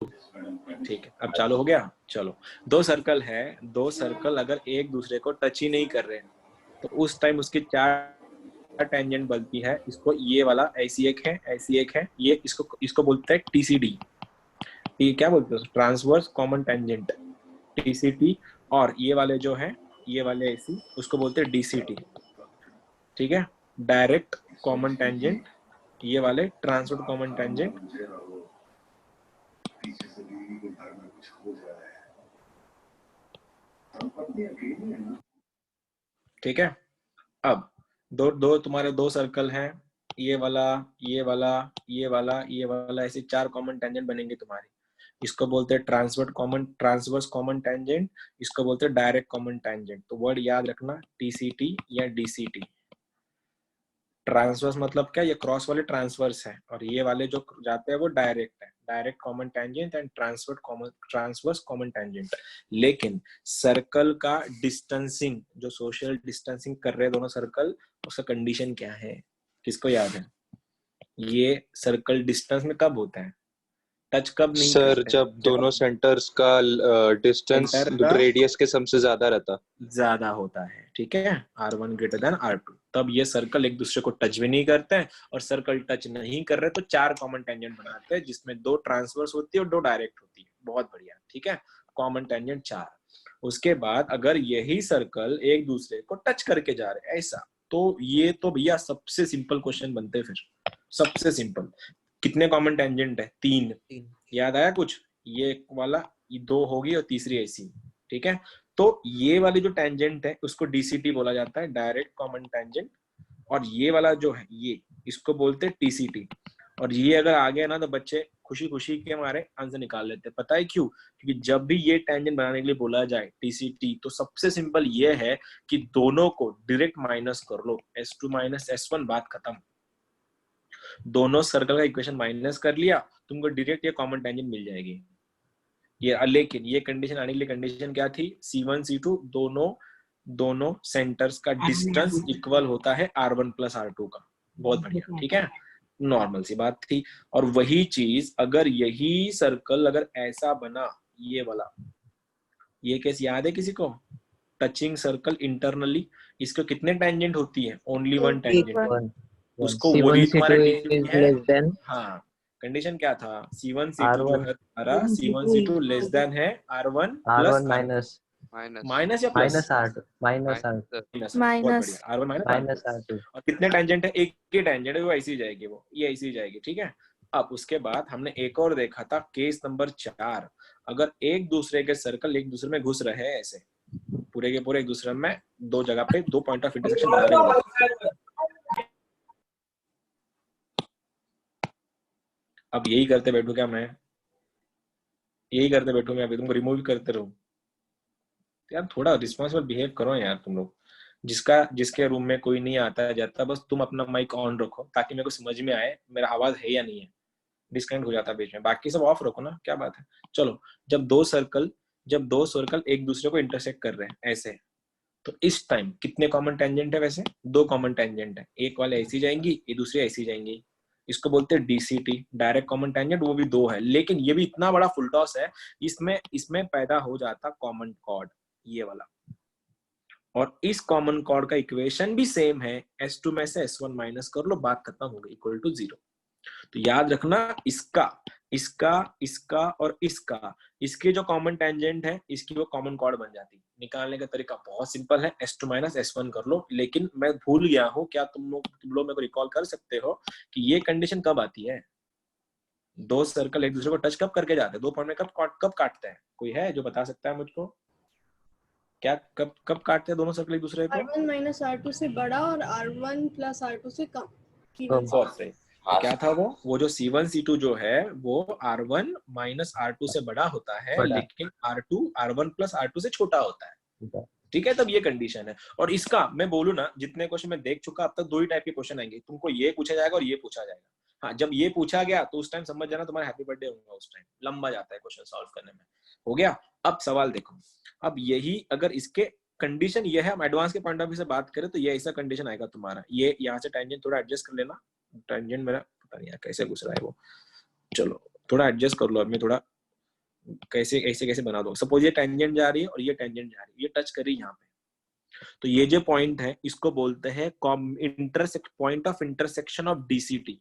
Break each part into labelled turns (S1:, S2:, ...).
S1: ठीक है, अब चालू हो गया। चलो, दो सर्कल है, दो सर्कल अगर एक दूसरे को टच ही नहीं कर रहे तो उस टाइम उसकी चार टेंजेंट बनती है। इसको ये वाला ऐसी एक है, ऐसी एक है, ये इसको बोलते हैं टीसीडी। ये क्या बोलते हैं, ट्रांसवर्स कॉमन टेंजेंट, टीसीटी। और ये वाले जो है, ये वाले ऐसी, उसको बोलते हैं डीसीटी। ठीक है, डायरेक्ट कॉमन टेंजेंट, ये वाले ट्रांसवर्स कॉमन टेंजेंट। ठीक है, अब दो दो तुम्हारे दो सर्कल हैं, ये वाला, ये वाला, ये वाला, ये वाला, ऐसे चार कॉमन टेंजेंट बनेंगे तुम्हारे। इसको बोलते हैं ट्रांसवर्स कॉमन टेंजेंट, इसको बोलते हैं डायरेक्ट कॉमन टेंजेंट। तो वर्ड याद रखना, टीसीटी या डीसीटी। ट्रांसवर्स मतलब क्या, ये क्रॉस वाले ट्रांसवर्स है, और ये वाले जो जाते हैं वो डायरेक्ट है, direct common tangent and transverse common tangent. लेकिन सर्कल का डिस्टेंसिंग, जो सोशल डिस्टेंसिंग कर रहे हैं दोनों सर्कल, उसका कंडीशन क्या है, किसको याद है? ये सर्कल डिस्टेंस में कब होता है, टच कब नहीं
S2: सर
S1: करते हैं?
S2: जब दोनों सेंटर्स का डिस्टेंस
S1: सेंटर का
S2: रेडियस के सम से ज्यादा रहता।
S1: ज्यादा होता है। ठीक है, R1 ग्रेटर देन R2, तब ये सर्कल एक दूसरे को टच भी नहीं करते हैं। और सर्कल टच नहीं कर रहे तो चार कॉमन टेंजेंट बनाते हैं, जिसमें दो ट्रांसवर्स होती है और दो डायरेक्ट होती है। बहुत बढ़िया, ठीक है, कॉमन टेंजेंट चार। उसके बाद अगर यही सर्कल एक दूसरे को टच करके जा रहे ऐसा, तो ये तो भैया सबसे सिंपल क्वेश्चन बनते हैं फिर, सबसे सिंपल। कितने कॉमन टेंजेंट है? तीन। याद आया कुछ? ये वाला, ये दो होगी और तीसरी ऐसी। ठीक है, तो ये वाली जो टेंजेंट है उसको डीसीटी बोला जाता है, डायरेक्ट कॉमन टेंजेंट। और ये वाला जो है, ये इसको बोलते हैं टीसीटी। और ये अगर आ गया ना तो बच्चे खुशी खुशी के मारे आंसर निकाल लेते हैं। पता है क्यों? क्योंकि जब भी ये टेंजेंट बनाने के लिए बोला जाए टीसीटी, तो सबसे सिंपल ये है कि दोनों को डायरेक्ट माइनस कर लो, S2 माइनस S1, बात खत्म। दोनों सर्कल का इक्वेशन माइनस कर लिया, तुमको डायरेक्ट ये कॉमन टेंजेंट मिल जाएगी। ये लेकिन ये कंडीशन आने के लिए कंडीशन क्या थी? C1 C2 दोनों सेंटर्स का डिस्टेंस इक्वल होता है R1 प्लस R2 का। बहुत बढ़िया, ठीक है, नॉर्मल सी बात थी। और वही चीज अगर यही सर्कल अगर ऐसा बना, ये वाला, ये केस याद है किसी को? टचिंग सर्कल इंटरनली, इसको कितने टेंजेंट होती है? Only one tangent. उसको
S3: C1
S1: वही तुम्हारा
S3: C2
S1: टीसीटी
S3: is
S1: है।
S3: less than
S1: हाँ, कंडीशन क्या था? C1 C2 जो
S3: R1
S1: है तुम्हारा, C1 C2 लेस देन है R1 plus
S3: R1
S1: R2।
S4: Minus
S1: minus या plus?
S3: minus R2 minus R2
S1: minus. बहुत बढ़िया, R1 minus
S3: minus
S1: R2।
S3: R2
S1: और कितने टेंजेंट है? एक ही टेंजेंट है, वो ऐसी जाएगी, वो ये ऐसी जाएगी। ठीक है, अब उसके बाद हमने एक और देखा था, केस नंबर 4। अगर एक दूसरे के सर्कल एक दूसरे में घुस रहे हैं ऐसे, पूरे के पूरे एक दूसरे में दो जगह पे दो पॉइंट ऑफ इंटरसेक्शन बनाने को बोला। अब यही करते बैठू क्या मैं? यही करते बैठू मैं अभी? तुमको रिमूव करते रहूं? यार थोड़ा रिस्पॉन्सिबल बिहेव करो यार तुम लोग। जिसके रूम में कोई नहीं आता जाता, बस तुम अपना माइक ऑन रखो ताकि मेरे को समझ में आए मेरा आवाज है या नहीं है। डिस्कनेक्ट हो जाता है बीच में, बाकी सब ऑफ रखो ना, क्या बात है। चलो, जब दो सर्कल एक दूसरे को इंटरसेक्ट कर रहे हैं ऐसे, तो इस टाइम कितने कॉमन टेंजेंट है? वैसे दो कॉमन टेंजेंट है, एक वाले ऐसी जाएंगी, ये दूसरी ऐसी जाएंगी। इसको बोलते हैं डीसीटी, डायरेक्ट कॉमन टेंजेंट। वो भी दो है, लेकिन ये भी इतना बड़ा फुल टॉस है, इसमें पैदा हो जाता कॉमन कॉर्ड, ये वाला। और इस कॉमन कॉर्ड का इक्वेशन भी सेम है, S2 में से S1 माइनस कर लो, बात खत्म हो गई, इक्वल टू 0। तो याद रखना, इसका इसका इसका और इसके जो कॉमन टेंजेंट है, इसकी वो कॉमन कॉर्ड बन जाती। निकालने का तरीका बहुत सिंपल है, S2 माइनस S1 कर लो। लेकिन मैं भूल गया हूं, क्या तुम लोग मेरे को रिकॉल कर सकते हो कि ये कंडीशन कब आती है? दो सर्कल एक दूसरे को टच कब करके जाते हैं? दो पॉइंट में कब काटते हैं? कोई है जो बता सकता है मुझको? क्या कब कब काटते हैं दोनों सर्कल एक दूसरे को?
S5: R1 माइनस R2 से बड़ा और R1 प्लस R2 से कम।
S1: बहुत सही। तो क्या था वो जो C1 C2 जो है वो R1 माइनस R2 से बड़ा होता है, लेकिन R2 R1 प्लस R2 से छोटा होता है। ठीक है, तब ये कंडीशन है। और इसका मैं बोलूं ना, जितने क्वेश्चन मैं देख चुका अब तक, दो ही टाइप के क्वेश्चन आएंगे, तुमको ये पूछा जाएगा और ये पूछा जाएगा। हाँ, जब ये पूछा गया तो उस टाइम समझ जाना तुम्हारा हैप्पी बर्थडे होगा, उस टाइम लंबा जाता है क्वेश्चन सॉल्व करने में। हो गया? अब सवाल देखो, अब यही अगर इसके कंडीशन ये है, हम एडवांस के पॉइंट ऑफ व्यू से बात करें तो ये ऐसा कंडीशन आएगा तुम्हारा। ये यहाँ से टेंजेंट थोड़ा एडजस्ट कर लेना, टेंजेंट मेरा पता नहीं यार कैसे घुस रहा है वो, चलो थोड़ा एडजस्ट कर लो। अब मैं थोड़ा कैसे ऐसे कैसे बना दो। सपोज ये टेंजेंट जा रही है और ये टेंजेंट जा रही है, ये टच कर रही है यहाँ पे, तो ये जो पॉइंट है इसको बोलते हैं point of intersection of DCT.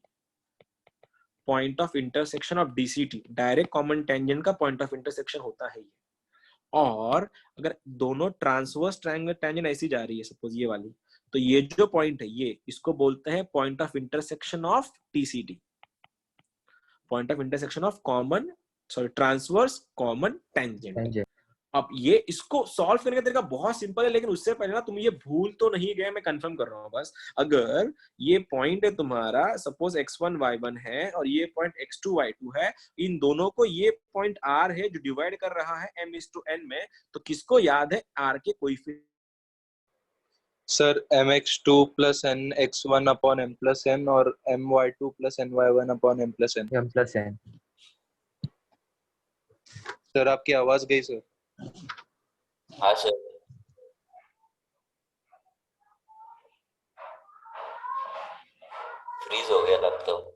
S1: Point of intersection of DCT direct common tangent का पॉइंट ऑफ इंटरसेक्शन होता है ये। और अगर दोनों ट्रांसवर्स ट्रायंगल टेंजेंट ऐसी जा रही है सपोज ये वाली, तो ये जो पॉइंट है ये इसको बोलते हैं point of intersection of TCT, point of intersection of common transverse common tangent. अब ये इसको सॉल्व करने का तरीका बहुत सिंपल है, लेकिन उससे पहले ना तुम ये भूल तो नहीं गए, मैं कंफर्म कर रहा हूँ बस। अगर ये पॉइंट है तुम्हारा सपोज x1 y1 है और ये पॉइंट x2 y2 है, इन दोनों को ये पॉइंट r है जो डिवाइड कर रहा है m/n में, तो किसको याद है r के coefficient?
S2: Sir mx2 plus nx1 upon m plus n और my2 plus ny1 upon m plus n। Sir आपकी आवाज गई सर।
S3: हाँ सर। फ्रीज हो गया लैपटॉप।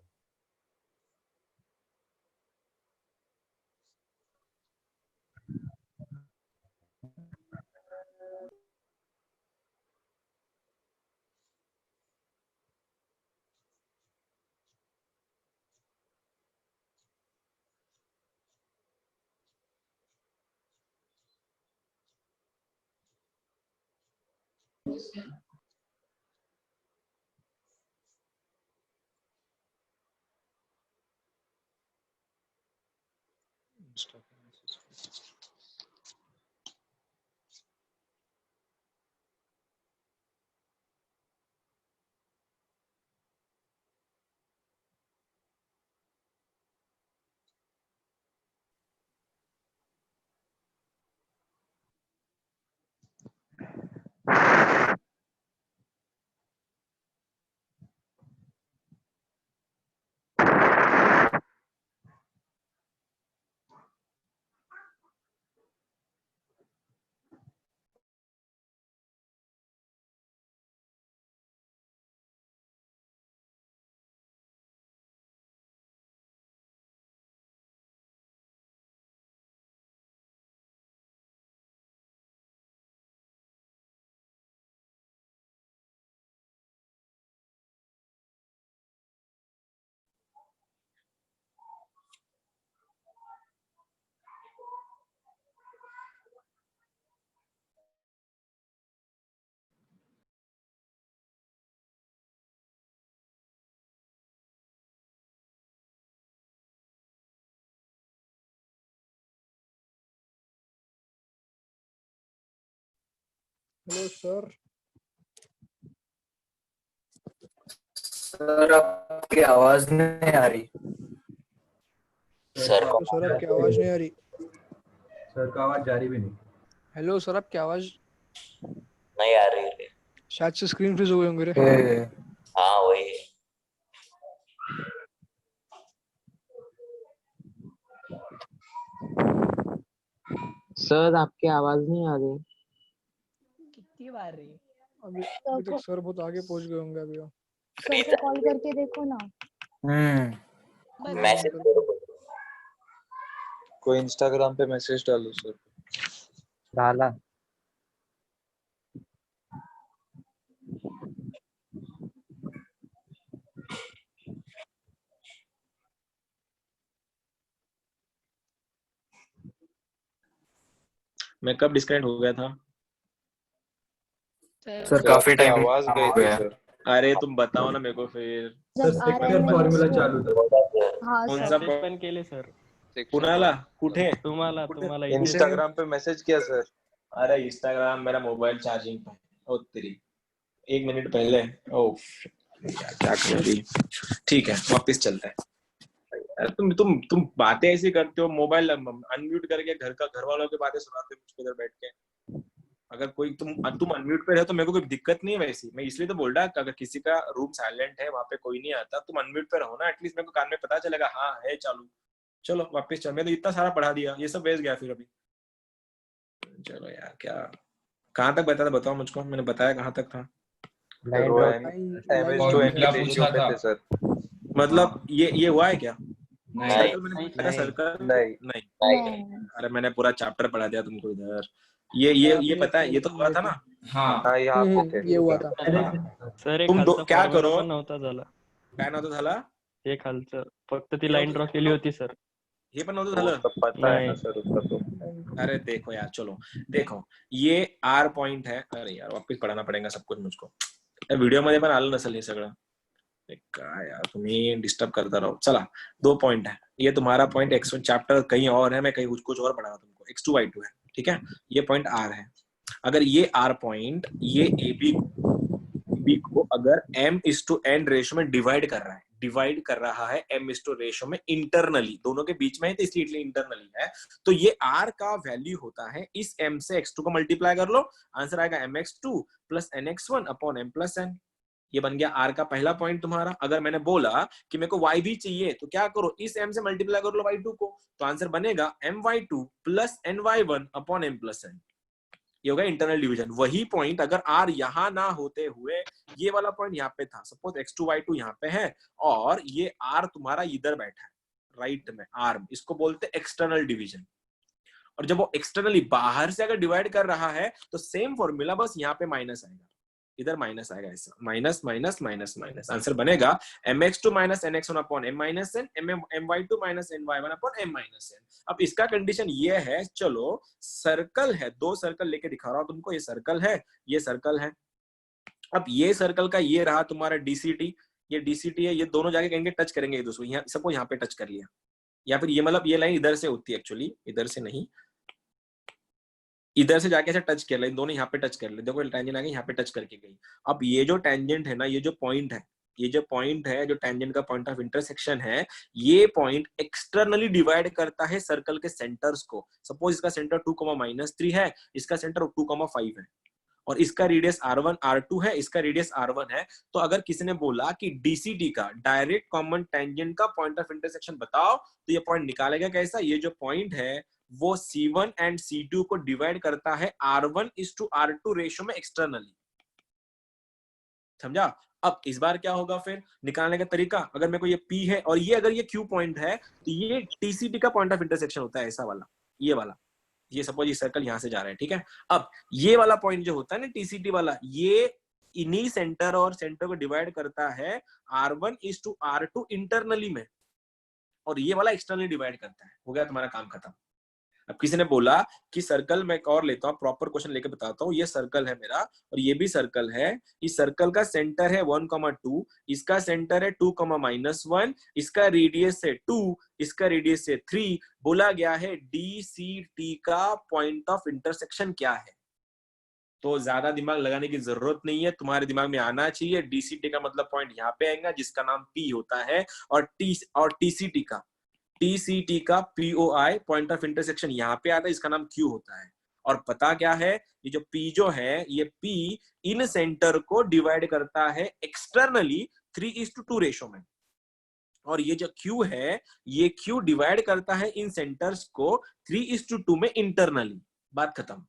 S4: Hello sir.
S6: सर आपकी आवाज नहीं आ रही।
S3: सर को
S4: सर आपकी आवाज नहीं आ रही।
S7: सर का आवाज जारी भी नहीं।
S4: हेलो सर आपकी आवाज
S3: नहीं आ रही है।
S4: शायद से स्क्रीन फ्रीज हो गए होंगे रे।
S3: हाँ वही।
S8: सर आपकी आवाज नहीं आ रही।
S9: कितनी बार रही?
S4: अभी तक सर बहुत आगे पहुंच गए होंगे अभी।
S3: फ्री
S10: सर को कॉल करके देखो ना।
S3: मैसेज
S2: कोई इंस्टाग्राम पे मैसेज डालो सर।
S8: डाला।
S1: मैं कब डिस्कनेक्ट हो गया था?
S6: सर काफी टाइम
S2: आवाज गई थी सर।
S1: अरे तुम बताओ ना मेरे को फिर।
S7: सर सेकंड फॉर्मूला चालू था।
S10: हाँ
S1: कौन
S10: सर।
S1: सा
S9: पण केले सर
S1: कुणाला? कुठे?
S9: तुम्हाला
S2: इंस्टाग्राम पे मैसेज किया सर।
S1: अरे इंस्टाग्राम मेरा मोबाइल चार्जिंग पे। ओ तेरी 1 मिनट पहले। ओह क्या कर रही। ठीक है वापस चलते हैं। अरे तुम बातें ऐसी करते हो, मोबाइल अनम्यूट करके घर वालों की बातें सुनाते हो मुझको इधर बैठ के। अगर कोई तुम अनम्यूट पे रहो तो मेरे को कोई दिक्कत नहीं है वैसी। मैं इसलिए तो बोल रहा अगर किसी का रूम साइलेंट है, वहां पे कोई नहीं आता, तुम अनम्यूट पे रहो ना, एटलीस्ट मेरे को कान में पता चलेगा हाँ है चालू। चलो वापस चल। मैं तो इतना सारा पढ़ा दिया, ये सब बेच गया फिर अभी। चलो यार क्या कहाँ तक बताया था बताओ मुझको। मैंने बताया कहाँ तक था?
S2: सर मतलब ये हुआ है क्या?
S1: सर्कल मैंने बताया सर्कल
S2: नहीं
S1: नहीं। अरे मैंने पूरा चैप्टर पढ़ा दिया तुमको इधर। ये पता है, ये तो हुआ था ना।
S2: हाँ यहाँ पे थे
S4: ये हुआ था।
S9: सर
S1: तुम दो क्या करो,
S9: पण नव्हता झाला
S1: काय नव्हतं झाला,
S9: हे खालचं फक्त ती लाईन ड्रॉ केली होती सर.
S1: हे पण नव्हतं
S2: वो
S1: झालं.
S2: तो पता है ना
S9: नहीं.
S2: सर उसका तो.
S1: अरे देखो यार, चलो देखो ये आर पॉइंट है. अरे यार वापस पढ़ाना पड़ेगा सब कुछ मुझको. व्हिडिओ मध्ये पण आलं नसेल हे सगळं. काय यार तुम्ही डिस्टर्ब करता रहो. चला 2 पॉइंट है. ये तुम्हारा पॉइंट x1 चैप्टर कहीं और है, मैं कहीं कुछ और पढ़ा रहा तुमको. x2 y2 है, ठीक है. ये पॉइंट r है. अगर ये r पॉइंट ये ab को अगर m:n रेशो में डिवाइड कर रहा है m:n रेशो में इंटरनली, दोनों के बीच में है तो इसलिए इंटरनली है. तो ये r का वैल्यू होता है इस m से x2 को मल्टीप्लाई कर लो, आंसर आएगा mx2 plus nx1 upon m plus n. ये बन गया r का पहला पॉइंट तुम्हारा. अगर मैंने बोला कि मेरे को y भी चाहिए तो क्या करो, इस m से मल्टीप्लाई कर लो y2 को, तो आंसर बनेगा my2 plus ny1 upon m plus n. ये होगा इंटरनल डिवीजन. वही पॉइंट अगर r यहां ना होते हुए ये वाला पॉइंट यहाँ पे था, सपोज x2 y2 यहाँ पे है और ये r तुम्हारा इधर बैठा है राइट में, आर्म, इसको बोलते एक्सटर्नल डिवीजन. और जब वो एक्सटर्नली बाहर से अगर डिवाइड कर रहा है तो सेम फॉर्मूला, बस यहाँ पे माइनस आएगा, इधर माइनस आएगा, ऐसा minus minus minus minus. Answer बनेगा mx2 minus nx1 upon m minus n, my2 minus ny1 upon m minus n. अब इसका कंडीशन ये है, चलो सर्कल है, 2 सर्कल लेके दिखा रहा हूं तुमको. ये सर्कल है, ये सर्कल है. अब ये सर्कल का ये रहा तुम्हारा DCT, ये DCT है, ये दोनों जाके कहेंगे टच करेंगे एक दूसरे को. यहाँ सबको यहाँ पे टच कर लिया, या फिर ये मतलब ये लाइन इधर से होती है एक्चुअली, इधर से नहीं, इधर से जाके ऐसे टच कर ले, दोनों यहाँ पे टच कर ले. देखो टेंजेंट आ गई, यहाँ पे टच करके गई. अब ये जो टेंजेंट है ना, ये जो पॉइंट है, ये जो पॉइंट है, जो टेंजेंट का पॉइंट ऑफ इंटरसेक्शन है, ये पॉइंट एक्सटर्नली डिवाइड करता है सर्कल के सेंटर्स को. सपोज इसका सेंटर 2,-3 है, इसका सेंटर 2,5 है और इसका रेडियस r1 r2 है, इसका रेडियस r1 है. तो अगर किसी ने बोला कि DCT का डायरेक्ट कॉमन टेंजेंट का पॉइंट ऑफ इंटरसेक्शन बताओ, तो ये पॉइंट निकालेगा कैसा. ये जो पॉइंट है वो C1 एंड C2 को डिवाइड करता है r1:r2 रेशो में एक्सटर्नली. समझा. अब इस बार क्या होगा फिर निकालने का तरीका, अगर मेरे को ये P है और ये अगर ये Q पॉइंट है तो ये TCT का पॉइंट ऑफ इंटरसेक्शन होता है, ऐसा वाला, ये वाला. ये सपोज ये सर्कल यहां से जा रहा है, ठीक है. अब ये वाला पॉइंट जो होता है ना TCT वाला, ये इन्हीं सेंटर और सेंटर को डिवाइड करता है r1:r2 इंटरनली में, और ये वाला एक्सटर्नली डिवाइड करता है. हो गया तुम्हारा काम खत्म. अब किसी ने बोला कि सर्कल, मैं एक और लेता हूँ, प्रॉपर क्वेश्चन लेके बताता हूँ. ये सर्कल है मेरा और ये भी सर्कल है. इस सर्कल का सेंटर है 1,2, इसका सेंटर है 2,-1, इसका रेडियस है 2, इसका रेडियस है 3. बोला गया है DCT का पॉइंट ऑफ इंटरसेक्शन क्या है. तो ज्यादा दिमाग लगाने की जरूरत नहीं है, तुम्हारे दिमाग में आना चाहिए DCT का मतलब पॉइंट यहाँ पे आएगा जिसका नाम P होता है, और TCT का POI पॉइंट ऑफ इंटरसेक्शन यहाँ पे आता है, इसका नाम Q होता है. और पता क्या है, ये जो P जो है, ये P इन सेंटर को डिवाइड करता है एक्सटर्नली 3:2 रेशो में, और ये जो Q है, ये Q डिवाइड करता है इन सेंटर्स को 3:2 में इंटरनली. बात खत्म.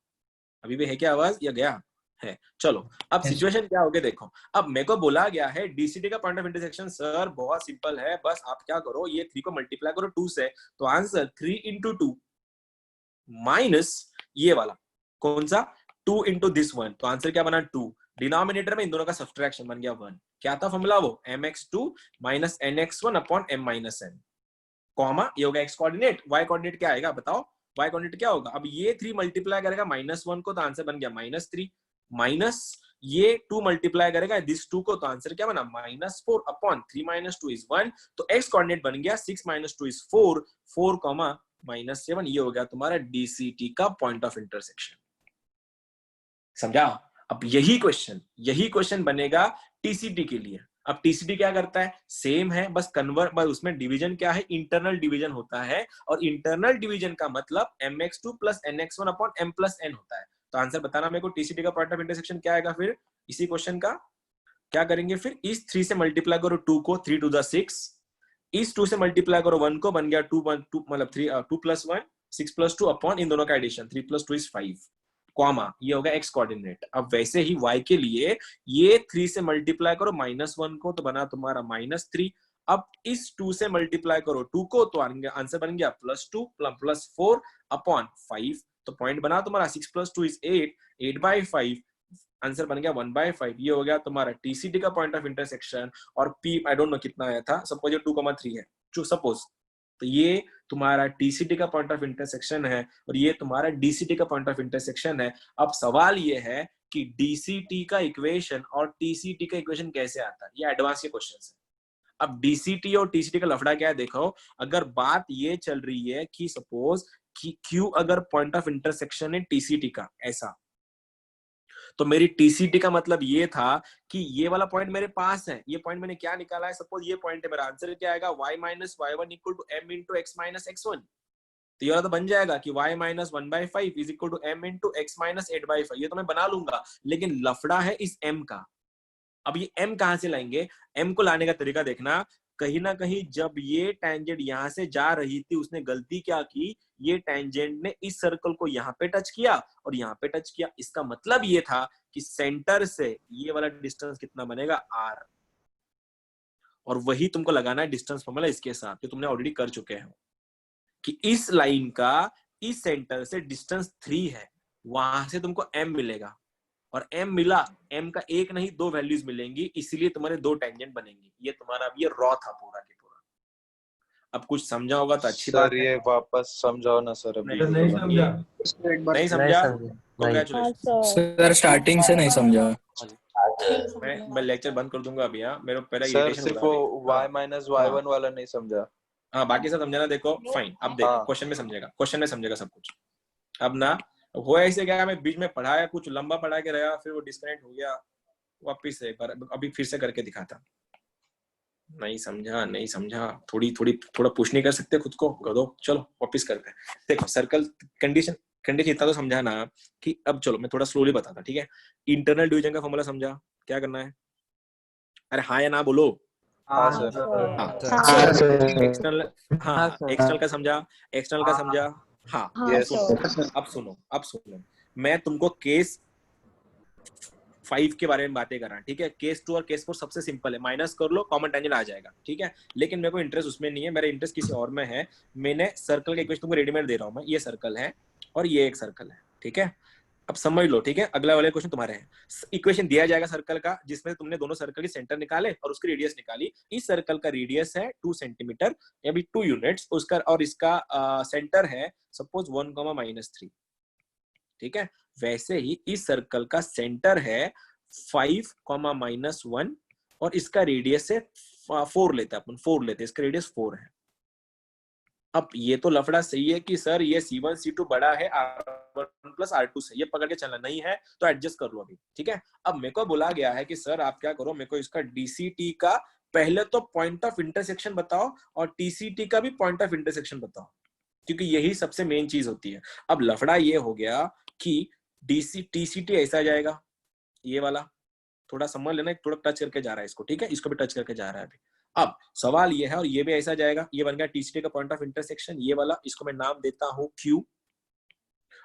S1: अभी भी है क्या आवाज या गया है? चलो अब सिचुएशन क्या हो गया देखो. अब मेरे को बोला गया है DCT का पॉइंट ऑफ इंटरसेक्शन. सर बहुत सिंपल है, बस आप क्या करो, ये 3 को मल्टीप्लाई करो 2 से, तो आंसर 3:2 माइनस ये वाला कौन सा 2 इंटू दिस 1, तो आंसर क्या बना 2. डिनोमिनेटर में इन दोनों का सब्ट्रैक्शन बन गया 1. क्या था फॉर्मूला वो, mx2 minus nx1 upon m minus n, comma ये होगा x कोऑर्डिनेट. y कोऑर्डिनेट क्या आएगा बताओ, y कोऑर्डिनेट क्या होगा. अब ये 3 मल्टीप्लाई करेगा -1 को, तो आंसर बन गया -3, माइनस ये 2 मल्टीप्लाई करेगा दिस 2 को, तो आंसर क्या बना -4 अपॉन 3 - 2 इज 1. तो x कोऑर्डिनेट बन गया 6 - 2 इज 4, 4, -7. ये हो गया तुम्हारा DCT का पॉइंट ऑफ इंटरसेक्शन. समझा. अब यही क्वेश्चन बनेगा TCT के लिए. अब TCT क्या करता है, सेम है, बस कन्वर्ट, बस उसमें डिवीजन क्या है, इंटरनल डिवीजन होता है. और इंटरनल डिवीजन का मतलब mx2 plus nx1 upon m plus n होता है. तो आंसर बताना मेरे को TCT का पॉइंट ऑफ इंटरसेक्शन क्या आएगा. फिर इसी क्वेश्चन का क्या करेंगे, फिर इस 3 से मल्टीप्लाई करो 2 को, 3 to the 6, इस 2 से मल्टीप्लाई करो 1 को, बन गया 2 मतलब 2 + 1 6 + 2 अपॉन इन दोनों का एडिशन 3 + 2 इज 5, कॉमा ये होगा x कोऑर्डिनेट. अब वैसे ही y के लिए ये 3 से मल्टीप्लाई करो -1 को, तो बना तुम्हारा -3. अब इस 2 से मल्टीप्लाई करो 2 को, तो आंसर बन गया +2 +4 अपॉन 5। तो पॉइंट बना तुम्हारा 6 + 2 = 8, 8/5, आंसर बन गया 1/5। ये हो गया तुम्हारा टीसीटी का पॉइंट ऑफ इंटरसेक्शन। और पी आई डोंट नो कितना आया था, सपोज ये 2,3 है, सपोज, तो ये तुम्हारा टीसीटी का पॉइंट ऑफ इंटरसेक्शन है और ये तुम्हारा डीसीटी का पॉइंट ऑफ इंटरसेक्शन है। अब सवाल ये है कि डीसीटी का इक्वेशन और टीसीटी का इक्वेशन कैसे आता है, ये एडवांस के क्वेश्चन है। अब डीसीटी और टीसीटी का लफड़ा क्या है, देखो, अगर बात ये चल रही है कि सपोज कि क्यू अगर पॉइंट ऑफ इंटरसेक्शन है टीसीटी का, ऐसा, तो मेरी टीसीटी का मतलब ये था कि ये वाला पॉइंट मेरे पास है, ये पॉइंट मैंने क्या निकाला है, सपोज ये पॉइंट है, मेरा आंसर क्या आएगा, y - y1 = m × x - x1। तो ये वाला तो बन जाएगा कि y - 1/5 = m × x - 8/5। ये तो मैं बना लूंगा, लेकिन लफड़ा है इस m का। अब ये m कहां से लाएंगे, m को लाने का तरीका देखना, कहीं ना कहीं जब ये टेंजेंट यहां से जा रही थी, उसने गलती क्या की, ये टेंजेंट ने इस सर्कल को यहाँ पे टच किया और यहाँ पे टच किया। इसका मतलब ये था कि सेंटर से ये वाला डिस्टेंस कितना बनेगा, r, और वही तुमको लगाना है डिस्टेंस फॉर्मूला इसके साथ, जो तुमने ऑलरेडी कर चुके हो, कि इस लाइन का इस सेंटर से डिस्टेंस 3 है, वहां से तुमको m मिलेगा, और m मिला, m का एक नहीं 2 वैल्यूज मिलेंगी, इसलिए तुम्हारे 2 टेंजेंट बनेंगे। ये तुम्हारा अब ये रॉ था पूरा के पूरा। अब कुछ समझा होगा तो अच्छी बात
S2: सर
S1: है।
S2: ये वापस समझाओ ना सर, अभी
S7: नहीं समझा।
S1: नहीं समझा, कांग्रेचुलेशन
S6: सर स्टार्टिंग से नहीं समझा।
S1: मैं लेक्चर बंद कर दूंगा अभी। मेरे को पहले
S2: सर
S1: इरिटेशन
S2: सिर्फ
S1: हो रहा
S2: वो
S1: है।
S2: y - y1 वाला नहीं समझा।
S1: हाँ, बाकी सब समझाना, देखो फाइन। अब देखो
S2: हाँ।
S1: क्वेश्चन में समझेगा, क्वेश्चन में समझेगा सब कुछ। अब ना वो ऐसे क्या, मैं बीच में पढ़ाया, कुछ लंबा पढ़ा के रहा, फिर वो डिस्कनेक्ट हो गया, वापिस से एक बार अभी फिर से करके दिखाता। नहीं समझा, थोड़ा पुश नहीं कर सकते खुद को, कर दो, चलो वापिस करते हैं। देखो सर्कल कंडीशन इतना तो समझा ना, कि अब चलो मैं थोड़ा स्लोली बताता, ठीक है। इंटरनल डिवीजन का फॉर्मूला समझा, क्या करना है, अरे हाँ या ना बोलो।
S2: हाँ सर।
S1: एक्सटर्नल, हाँ एक्सटर्नल का समझा, एक्सटर्नल का समझा, हाँ।
S2: यस
S1: अब सुनो, मैं तुमको केस 5 के बारे में बातें कर रहा हूँ, ठीक है। केस 2 और केस 4 सबसे सिंपल है, माइनस कर लो, कॉमन टेंजेंट आ जाएगा, ठीक है। लेकिन मेरे को इंटरेस्ट उसमें नहीं है, मेरा इंटरेस्ट किसी और में है। मैंने सर्कल के इक्वेशन तुमको रेडीमेड दे रहा हूँ मैं, ये सर्कल है और ये एक सर्कल है, ठीक है। अब समझ लो, ठीक है। अगला वाले क्वेश्चन तुम्हारे हैं। इक्वेशन दिया जाएगा सर्कल का, जिसमें तुमने दोनों सर्कल के सेंटर निकाले और उसकी रेडियस निकाली। इस सर्कल का रेडियस है 2 सेंटीमीटर या भी 2 यूनिट्स उसका, और इसका सेंटर है सपोज 1, -3, ठीक है। वैसे ही इस सर्कल का सेंटर है 5, -1 और इसका रेडियस है 4 लेते हैं अपन, 4 लेते हैं, इसका रेडियस 4 है। अब ये तो लफड़ा सही है कि सर ये C1 C2 बड़ा है R1 + R2 से, ये पकड़ के चलना नहीं है तो एडजस्ट कर लो अभी, ठीक है। अब मेरे को बोला गया है कि सर आप क्या करो, मेरे को इसका डीसीटी का पहले तो पॉइंट ऑफ इंटरसेक्शन बताओ और टीसीटी का भी पॉइंट ऑफ इंटरसेक्शन बताओ, क्योंकि यही सबसे मेन चीज होती है। अब लफड़ा ये हो गया कि टीसीटी ऐसा जाएगा, ये वाला थोड़ा समझ लेना, थोड़ा टच करके जा रहा है इसको, ठीक है, इसको भी टच करके जा रहा है अभी। अब सवाल ये है, और ये भी ऐसा जाएगा, ये बन गया टीसीटी का पॉइंट ऑफ इंटरसेक्शन, ये वाला, इसको मैं नाम देता हूं क्यू।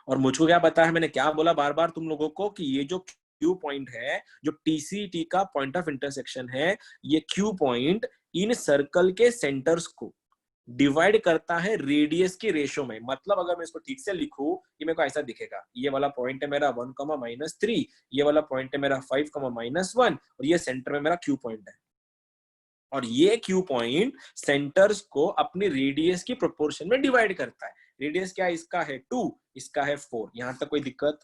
S1: और मुझको क्या पता है, मैंने क्या बोला बार बार तुम लोगों को, कि ये जो क्यू पॉइंट है, जो टीसीटी का पॉइंट ऑफ इंटरसेक्शन है, ये क्यू पॉइंट इन सर्कल के सेंटर्स को डिवाइड करता है रेडियस की रेशो में। मतलब अगर मैं इसको ठीक से लिखूं, ये मेरे को ऐसा दिखेगा, ये वाला पॉइंट है मेरा 1, -3, ये वाला पॉइंट है मेरा 5, -1, और ये सेंटर में मेरा क्यू पॉइंट है। और ये क्यू पॉइंट सेंटर्स को अपनी रेडियस की प्रोपोर्शन में डिवाइड करता है। रेडियस क्या है, इसका है 2, इसका है 4। यहां तक कोई दिक्कत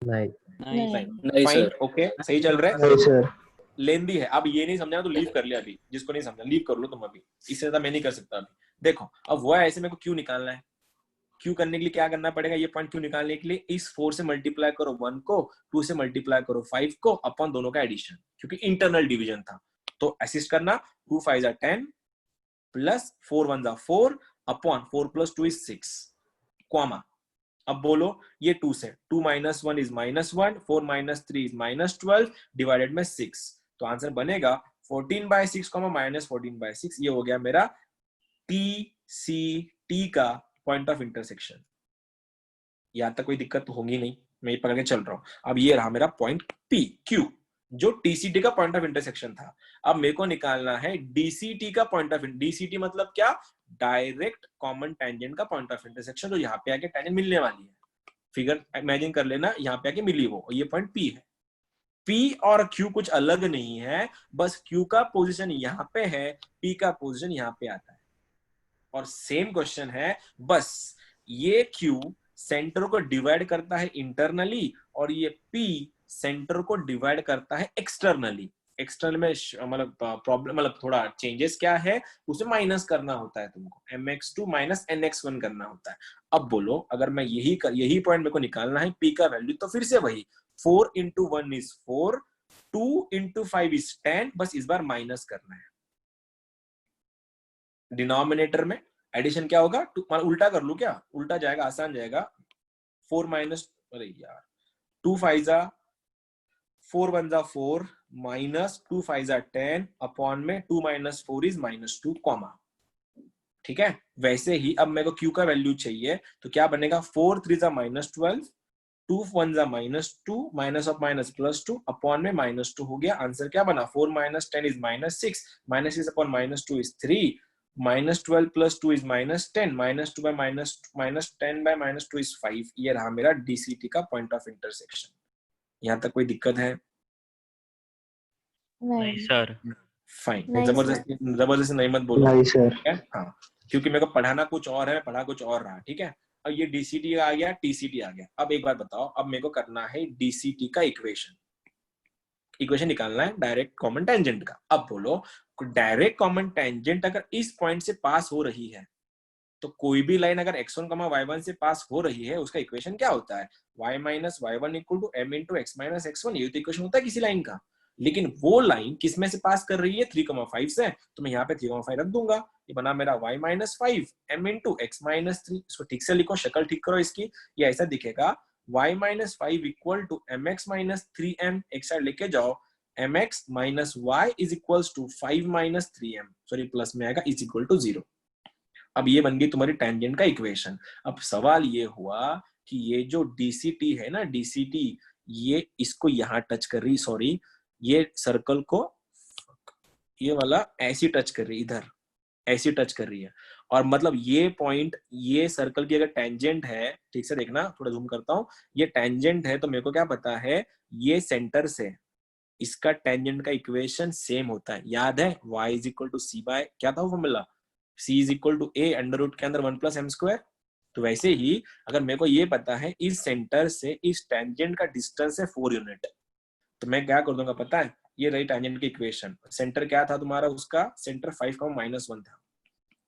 S6: नहीं
S1: फाइन,
S6: सर।
S1: ओके, सही चल रहा है। लेंदी है, अब ये नहीं समझा तो लीव कर लिया अभी, जिसको नहीं समझा लीव कर लो तुम अभी, इससे ज्यादा मैं नहीं कर सकता अभी। देखो अब वो ऐसे मेरे को क्यू निकालना है, क्यू करने के लिए क्या करना पड़ेगा, ये पॉइंट क्यू निकालने के लिए इस 4 से मल्टीप्लाई करो 1 को, 2 से मल्टीप्लाई करो 5 को, अपन दोनों का एडिशन, क्योंकि इंटरनल डिवीजन था। तो असिस्ट करना, 2 × 5 = 10 प्लस 4 × 1 = 4 अपॉन 4 + 2 = 6, कॉमा। अब बोलो ये 2 से 2 - 1 = -1, 4 - 3 = -12 डिवाइडेड में 6, तो आंसर बनेगा 14/6, -14/6। ये हो गया मेरा टीसीटी का पॉइंट ऑफ इंटरसेक्शन। यहां तक कोई दिक्कत तो होगी नहीं, मैं ये पकड़ के चल रहा हूं। अब ये रहा मेरा पॉइंट पी क्यू, जो टीसीटी का पॉइंट ऑफ इंटरसेक्शन था। अब मेरे को निकालना है डीसीटी का पॉइंट ऑफ, डीसीटी मतलब क्या, डायरेक्ट कॉमन टेंजेंट का पॉइंट ऑफ इंटरसेक्शन, जो यहाँ पे आके टेंजेंट मिलने वाली है। फिगर इमेजिन कर लेना, यहाँ पे आके मिली वो, ये पॉइंट पी है। पी और क्यू कुछ अलग नहीं है, बस क्यू का पोजीशन यहाँ पे है, पी का पोजीशन यहाँ पे आता है। और सेम क्वेश्चन है, बस ये क्यू सेंटर को डिवाइड करता है इंटरनली और ये पी सेंटर को डिवाइड करता है एक्सटर्नली। एक्सटर्नल में मतलब प्रॉब्लम, मतलब थोड़ा चेंजेस क्या है, उसे माइनस करना होता है तुमको, mx2 माइनस nx1 करना होता है। अब बोलो, अगर मैं यही पॉइंट मेरे को निकालना है पी का वैल्यू, तो फिर से वही 4 into 1 is 4, 2 into 5 is 10, बस इस बार माइनस करना है। डिनोमिनेटर में एडिशन क्या होगा, उल्टा कर लू क्या, उल्टा जाएगा, आसान जाएगा। 4 माइनस, अरे यार 2 5 जा 4 1 जा 4 माइनस 2 5 जा 10 अपॉन में 2 माइनस 4 इज -2 कॉमा। ठीक है, वैसे ही अब मेरे को क्यू का वैल्यू चाहिए, तो क्या बनेगा, 4 3 जा -12, 2 1 जा -2, माइनस ऑफ माइनस +2 अपॉन में -2 हो गया। आंसर क्या बना, 4 minus 10 is -6, -6 upon -2 is 3, -12 + 2 is -10, -2 by -10 by -2 is 5। ये रहा मेरा डीसीटी का पॉइंट ऑफ इंटरसेक्शन। यहाँ तक कोई दिक्कत है?
S9: नहीं सर।
S1: फाइन, जबरदस्ती नहीं मत बोलो।
S8: नहीं सर।
S1: हाँ, क्योंकि मेरे को पढ़ाना कुछ और है, पढ़ा कुछ और रहा। ठीक है, अब ये डीसीटी आ गया, टीसीटी आ गया। अब एक बात बताओ, अब मेरे को करना है डीसीटी का इक्वेशन निकालना है डायरेक्ट कॉमन टेंजेंट का। अब बोलो, डायरेक्ट कॉमन टेंजेंट अगर इस पॉइंट से पास हो रही है, तो कोई भी लाइन अगर x1, y1 से पास हो रही है, उसका इक्वेशन क्या होता है, y minus y1 equal to m into x minus x1। ये तो इक्वेशन होता है किसी लाइन का। लेकिन वो लाइन किस में से पास कर रही है, 3,5 से, तो मैं यहाँ पे 3,5 रख दूंगा। ये बना मेरा y minus 5 m into x minus 3। इसको ठीक से लिखो, शक्ल ठीक करो इसकी, ये ऐसा दिखेगा, y minus 5 equal to mx minus 3m, एक साइड लेके जाओ, mx minus y is equal to 5 minus 3m, sorry plus में आएगा, इज इक्वल टू 0। अब ये बन गई तुम्हारी टेंजेंट का इक्वेशन। अब सवाल ये हुआ कि ये जो डीसीटी है ना, डीसीटी ये इसको यहाँ टच कर रही, सॉरी ये सर्कल को ये वाला ऐसी टच कर रही, इधर ऐसी टच कर रही है। और मतलब ये पॉइंट, ये सर्कल की अगर टेंजेंट है, ठीक से देखना, थोड़ा जूम करता हूँ, ये टेंजेंट है, तो मेरे को क्या पता है, ये सेंटर से इसका टेंजेंट का इक्वेशन सेम होता है। याद है, y is equal to C by, क्या था वो formula, c is equal to a under root के अंदर 1 प्लस m स्क्वायर। तो वैसे ही अगर मेरे को ये पता है इस सेंटर से इस टेंजेंट का डिस्टेंस है 4 यूनिट, तो मैं क्या कर दूंगा पता है, ये रही टेंजेंट की इक्वेशन। सेंटर क्या था तुम्हारा, उसका सेंटर 5,-1 था,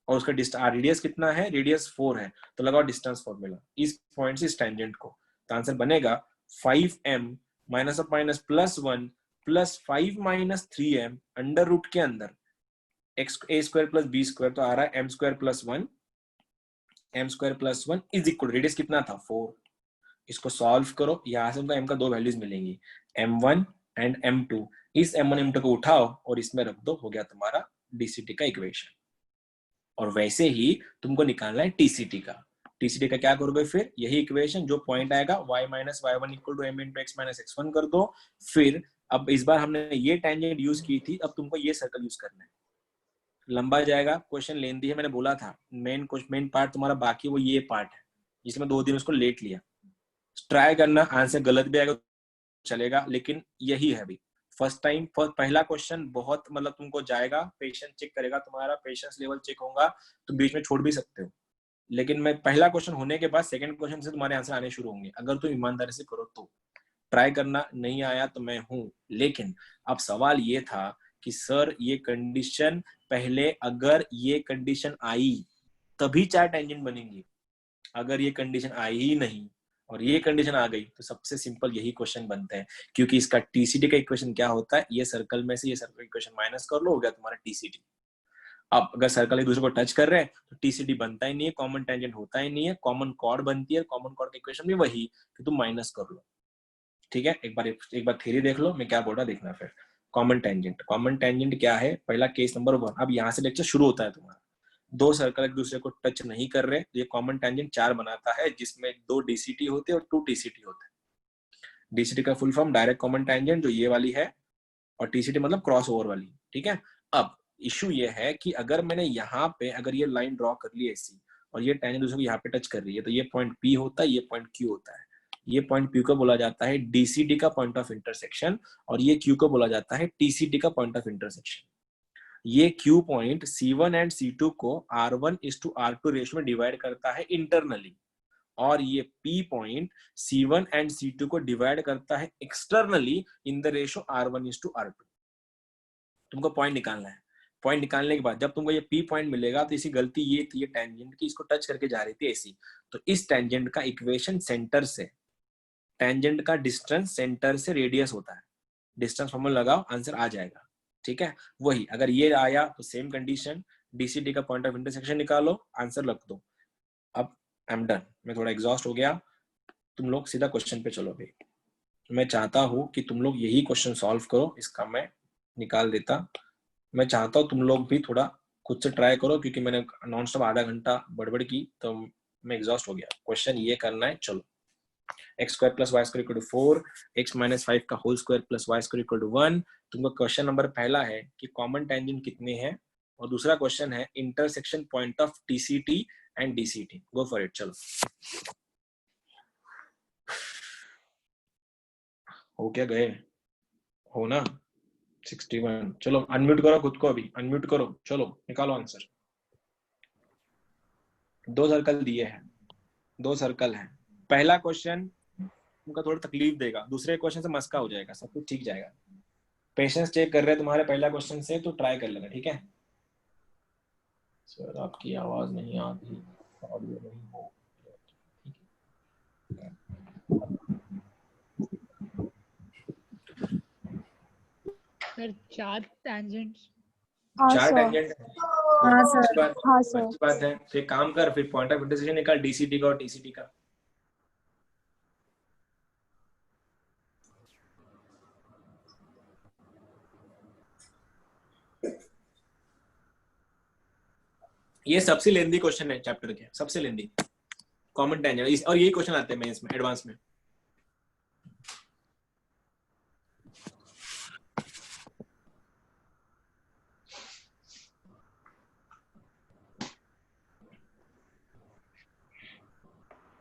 S1: और उसका रेडियस कितना है, रेडियस 4 है, तो लगाओ डिस्टेंस फॉर्मूला इस पॉइंट से इस टेंजेंट को, तो आंसर बनेगा 5m minus of minus +1 plus 5 minus 3m under root के अंदर x a square plus b square, तो आ रहा है m square plus 1 is equal, radius कितना था 4। इसको सॉल्व करो, यहाँ से हमको m का दो वैल्यूज मिलेंगी, m1 एंड m2। इस m1 m2 को उठाओ और इसमें रख दो, हो गया तुम्हारा डीसीटी का इक्वेशन। और वैसे ही तुमको निकालना है टीसीटी का। टीसीटी का क्या करोगे, फिर यही इक्वेशन, जो पॉइंट आएगा y minus y1 equal to m into x minus x1 कर दो। फिर अब इस बार हमने ये टेंजेंट यूज की थी, अब तुमको ये सर्कल यूज करना है। लंबा जाएगा, क्वेश्चन लेंथी है, मैंने बोला था मेन पार्ट तुम्हारा बाकी वो ये पार्ट है, जिसमें 2 दिन उसको लेट लिया। ट्राई करना, आंसर गलत भी आएगा चलेगा, लेकिन यही है अभी फर्स्ट टाइम। पहला क्वेश्चन बहुत मतलब तुमको जाएगा, पेशेंस चेक करेगा, तुम्हारा पेशेंस लेवल चेक होगा, तो बीच में छोड़ भी सकते हो। लेकिन मैं पहला क्वेश्चन होने के बाद सेकंड क्वेश्चन से तुम्हारे आंसर आने शुरू होंगे, अगर तुम ईमानदारी से करो तो। ट्राई करना, नहीं आया तो मैं हूं। लेकिन अब सवाल ये था कि सर ये कंडीशन पहले, अगर ये कंडीशन आई तभी 4 टेंजेंट बनेंगी, अगर ये कंडीशन आई ही नहीं और ये कंडीशन आ गई, तो सबसे सिंपल यही क्वेश्चन बनता है, क्योंकि इसका टीसीटी का इक्वेशन क्या होता है, ये सर्कल में से ये सर्कल इक्वेशन माइनस कर लो, हो गया तुम्हारा टीसीटी। अब अगर सर्कल एक दूसरे को टच कर रहे हैं तो टीसीटी बनता ही नहीं है, कॉमन टेंजेंट होता ही नहीं है, कॉमन कॉर्ड बनती है, कॉमन कॉर्ड का इक्वेशन भी वही कि तुम माइनस कर लो। ठीक है, एक बार थ्योरी देख लो, मैं क्या बोल रहा देखना। फिर कॉमन टेंजेंट क्या है, पहला केस नंबर 1। अब यहाँ से लेक्चर शुरू होता है तुम्हारा। 2 सर्कल एक दूसरे को टच नहीं कर रहे, ये कॉमन टेंजेंट 4 बनाता है, जिसमें 2 डीसीटी होते हैं और 2 टीसीटी होते हैं। डीसीटी का full form direct common tangent, जो ये वाली है, और TCT मतलब क्रॉस ओवर वाली, ठीक है। अब इशू ये है कि अगर मैंने यहाँ पे अगर ये लाइन ड्रॉ कर ली ऐसी और ये टेंजेंट दूसरे को यहाँ पे टच कर रही है, तो ये पॉइंट P होता है, ये पॉइंट Q होता है। ये पॉइंट P को बोला जाता है DCT का पॉइंट ऑफ इंटरसेक्शन और ये Q को बोला जाता है TCT का पॉइंट ऑफ इंटरसेक्शन। ये Q point C1 and C2 को R1:R2 रेशियो में डिवाइड करता है इंटरनली, और ये P point C1 and C2 को डिवाइड करता है externally in the ratio R1:R2। तुमको पॉइंट निकालना है। पॉइंट निकालने के बाद जब तुमको ये P पॉइंट मिलेगा तो इसी गलती ये थी, ये टेंजेंट की इसको टच करके जा रही थी ऐसी, तो इस टेंजेंट का इक्वेशन सेंटर से, टेंजेंट का डिस्टेंस सेंटर से रेडियस होता है। डिस्टेंस फॉर्मूला लगाओ, आंसर आ जाएगा, ठीक है। वही अगर ये आया तो सेम कंडीशन, DCT का पॉइंट ऑफ इंटरसेक्शन निकालो, आंसर रख दो। अब आई एम डन, मैं थोड़ा एग्जॉस्ट हो गया, तुम लोग सीधा क्वेश्चन पे चलो। भाई मैं चाहता हूँ कि तुम लोग यही क्वेश्चन सॉल्व करो, इसका मैं निकाल देता। मैं चाहता हूँ तुम लोग भी थोड़ा खुद से ट्राई करो, क्योंकि मैंने नॉन स्टॉप आधा घंटा बड़बड़ की तो मैं एग्जॉस्ट हो गया। क्वेश्चन ये करना है, चलो। x² + y² = 4, x - 5 का होल स्क्वायर + y² = 1। तुमको क्वेश्चन नंबर पहला है कि कॉमन टेंजेंट कितने हैं, और दूसरा क्वेश्चन है intersection point of TCT and DCT। Go for it, चलो। हो क्या गए हो ना 61। चलो अनम्यूट करो खुद को, अभी अनम्यूट करो, चलो निकालो आंसर। 2 सर्कल दिए हैं, 2 सर्कल हैं। पहला क्वेश्चन तुमको थोड़ा तकलीफ देगा, दूसरे क्वेश्चन से मस्का हो जाएगा, सब कुछ ठीक जाएगा। पेशेंस चेक कर रहे हैं तुम्हारे पहला क्वेश्चन से, तो ट्राई कर लेना, ठीक है। सर आपकी आवाज नहीं आती, ऑडियो नहीं हो,
S10: सर 4 टेंजेंट्स।
S1: 4 टेंजेंट।
S5: हाँ सर, हाँ सर।
S1: अच्छी बात है, फिर काम कर, फिर पॉइंट ऑफ इंटरसेक्शन निकाल DCT का और TCT का। ये सबसे लेंदी क्वेश्चन है चैप्टर के, सबसे लेंदी कॉमन टेंजेंट, और यही क्वेश्चन आते हैं मेंस में, एडवांस में।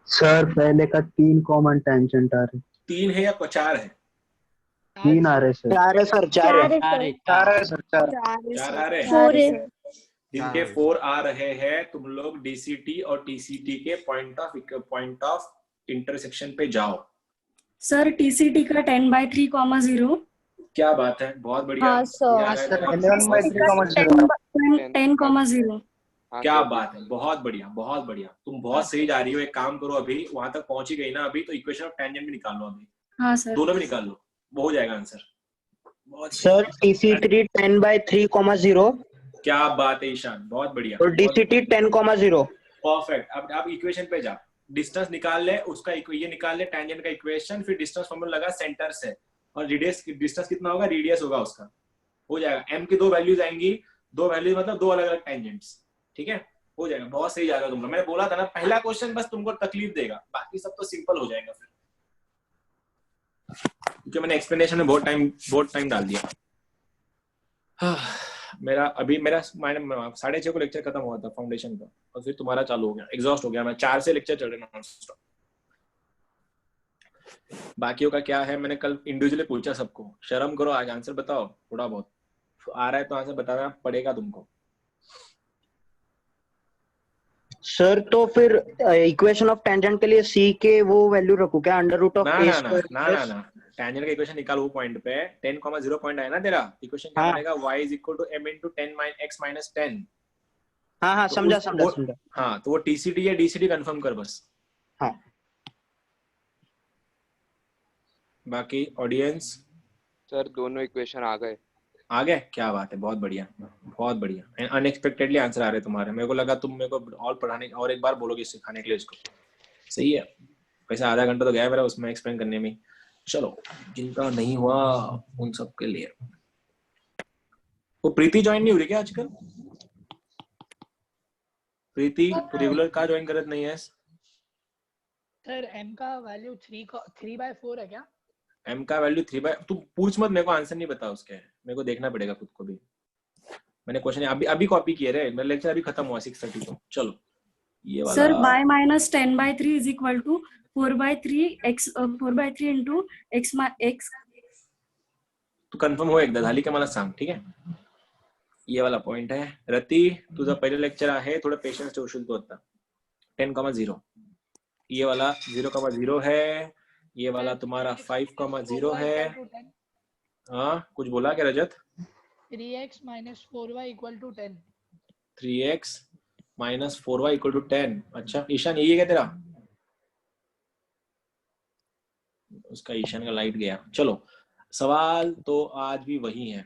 S8: सर पहले का 3 कॉमन टेंजेंट आ रहे।
S1: 3 है या 4 है?
S8: 3 आ रहे सर।
S11: 4 है सर, 4 है।
S8: 4 है सर, 4
S1: 4 आ रहे हैं।
S5: 4 है।
S1: जिनके 4 आ रहे हैं, तुम लोग DCT और TCT के पॉइंट ऑफ इंटरसेक्शन पे जाओ।
S5: सर TCT का 10/3, 0।
S1: क्या बात है, बहुत बढ़िया।
S5: हाँ सर। 10/0।
S1: क्या बात है, बहुत बढ़िया, बहुत बढ़िया। तुम बहुत सही जा रही हो। एक काम करो, अभी वहां तक पहुंची गई ना, अभी तो इक्वेशन ऑफ टेंजेंट भी निकाल लो अभी।
S5: हाँ सर।
S1: दोनों भी निकाल लो, हो जाएगा आंसर। बहुत
S11: सर TCT 10/3, 0।
S1: क्या बात है ईशान, बहुत बढ़िया।
S11: और DCT 10, 0।
S1: परफेक्ट। अब आप इक्वेशन पे जा, डिस्टेंस निकाल ले, उसका ये निकाल ले टेंजेंट का इक्वेशन, फिर डिस्टेंस फॉर्मूला लगा सेंटर से, और रेडियस, डिस्टेंस कितना होगा, रेडियस होगा उसका, हो जाएगा। m की 2 वैल्यूज आएंगी, 2 वैल्यूज मतलब 2 अलग अलग टेंजेंट्स, ठीक है, हो जाएगा। बहुत सही जा रहा है तुम लोग। मैंने बोला था ना, पहला क्वेश्चन बस तुमको तकलीफ देगा, बाकी सब तो सिंपल हो जाएगा फिर, क्योंकि मैंने एक्सप्लेनेशन में बहुत टाइम डाल दिया। मेरा 6:30 को लेक्चर खत्म हुआ था फाउंडेशन का, और फिर तुम्हारा चालू हो गया, एग्जॉस्ट हो गया मैं। 4 से लेक्चर चल रहे नॉन स्टॉप। बाकियों का क्या है, मैंने कल इंडिविजुअली पूछा सबको, शर्म करो, आज आंसर बताओ। थोड़ा बहुत आ रहा है तो आंसर बताना पड़ेगा तुमको।
S11: सर तो फिर इक्वेशन ऑफ टेंजेंट के लिए C के वो वैल्यू रखूं क्या, √(a²+)
S1: ना टेंजेंट का इक्वेशन निकाल। वो पॉइंट पे 10,0 पॉइंट आया ना तेरा, इक्वेशन क्या बनेगा, y = m × 10 x - 10।
S11: हाँ
S1: तो
S11: समझा।
S1: हाँ, तो वो TCT या DCT कंफर्म कर बस।
S11: हाँ।
S1: बाकी ऑडियंस
S2: सर दोनों इक्वेशन आ गए।
S1: क्या बात है, बहुत बढ़िया, बहुत बढ़िया। अनएक्सपेक्टेडली आंसर आ रहे तुम्हारे। मेरे को लगा तुम मेरे को और पढ़ाने और एक बार बोलोगे सिखाने के लिए इसको। सही है, वैसे आधा घंटा तो गया मेरा उसमें एक्सप्लेन करने में। चलो, जिनका नहीं हुआ उन सब के लिए। वो प्रीति ज्वाइन नहीं हो रही क्या आजकल? प्रीति रेगुलर का ज्वाइन करत नहीं है?
S10: सर m का वैल्यू 3/4 है क्या?
S1: m का वैल्यू 3 तू पूछ मत, मेरे को आंसर नहीं पता उसके, मेरे को देखना पड़ेगा खुद को भी। मैंने क्वेश्चन अभी कॉपी किए रे, मेरा लेक्चर अभी खत्म हुआ 6:30 को। चलो ये वाला
S12: sir y minus 10/3 is equal to 4/3 into x।
S1: तू कन्फर्म हो एकदा, झाली का मला सांग, ठीक आहे? ये वाला पॉइंट आहे. रती तुझं पहिलं लेक्चर आहे, थोडं पेशन्स ठेवशील तू आता. 10,0 ये वाला 0,0 है, ये वाला तुम्हारा 5,0 है. हाँ कुछ बोला क्या रजत?
S10: 3x minus 4y equal to 10.
S1: 3x minus 4y equal to 10. अच्छा ईशान यही है क्या तेरा? उसका ईशान का लाइट गया. चलो सवाल तो आज भी वही है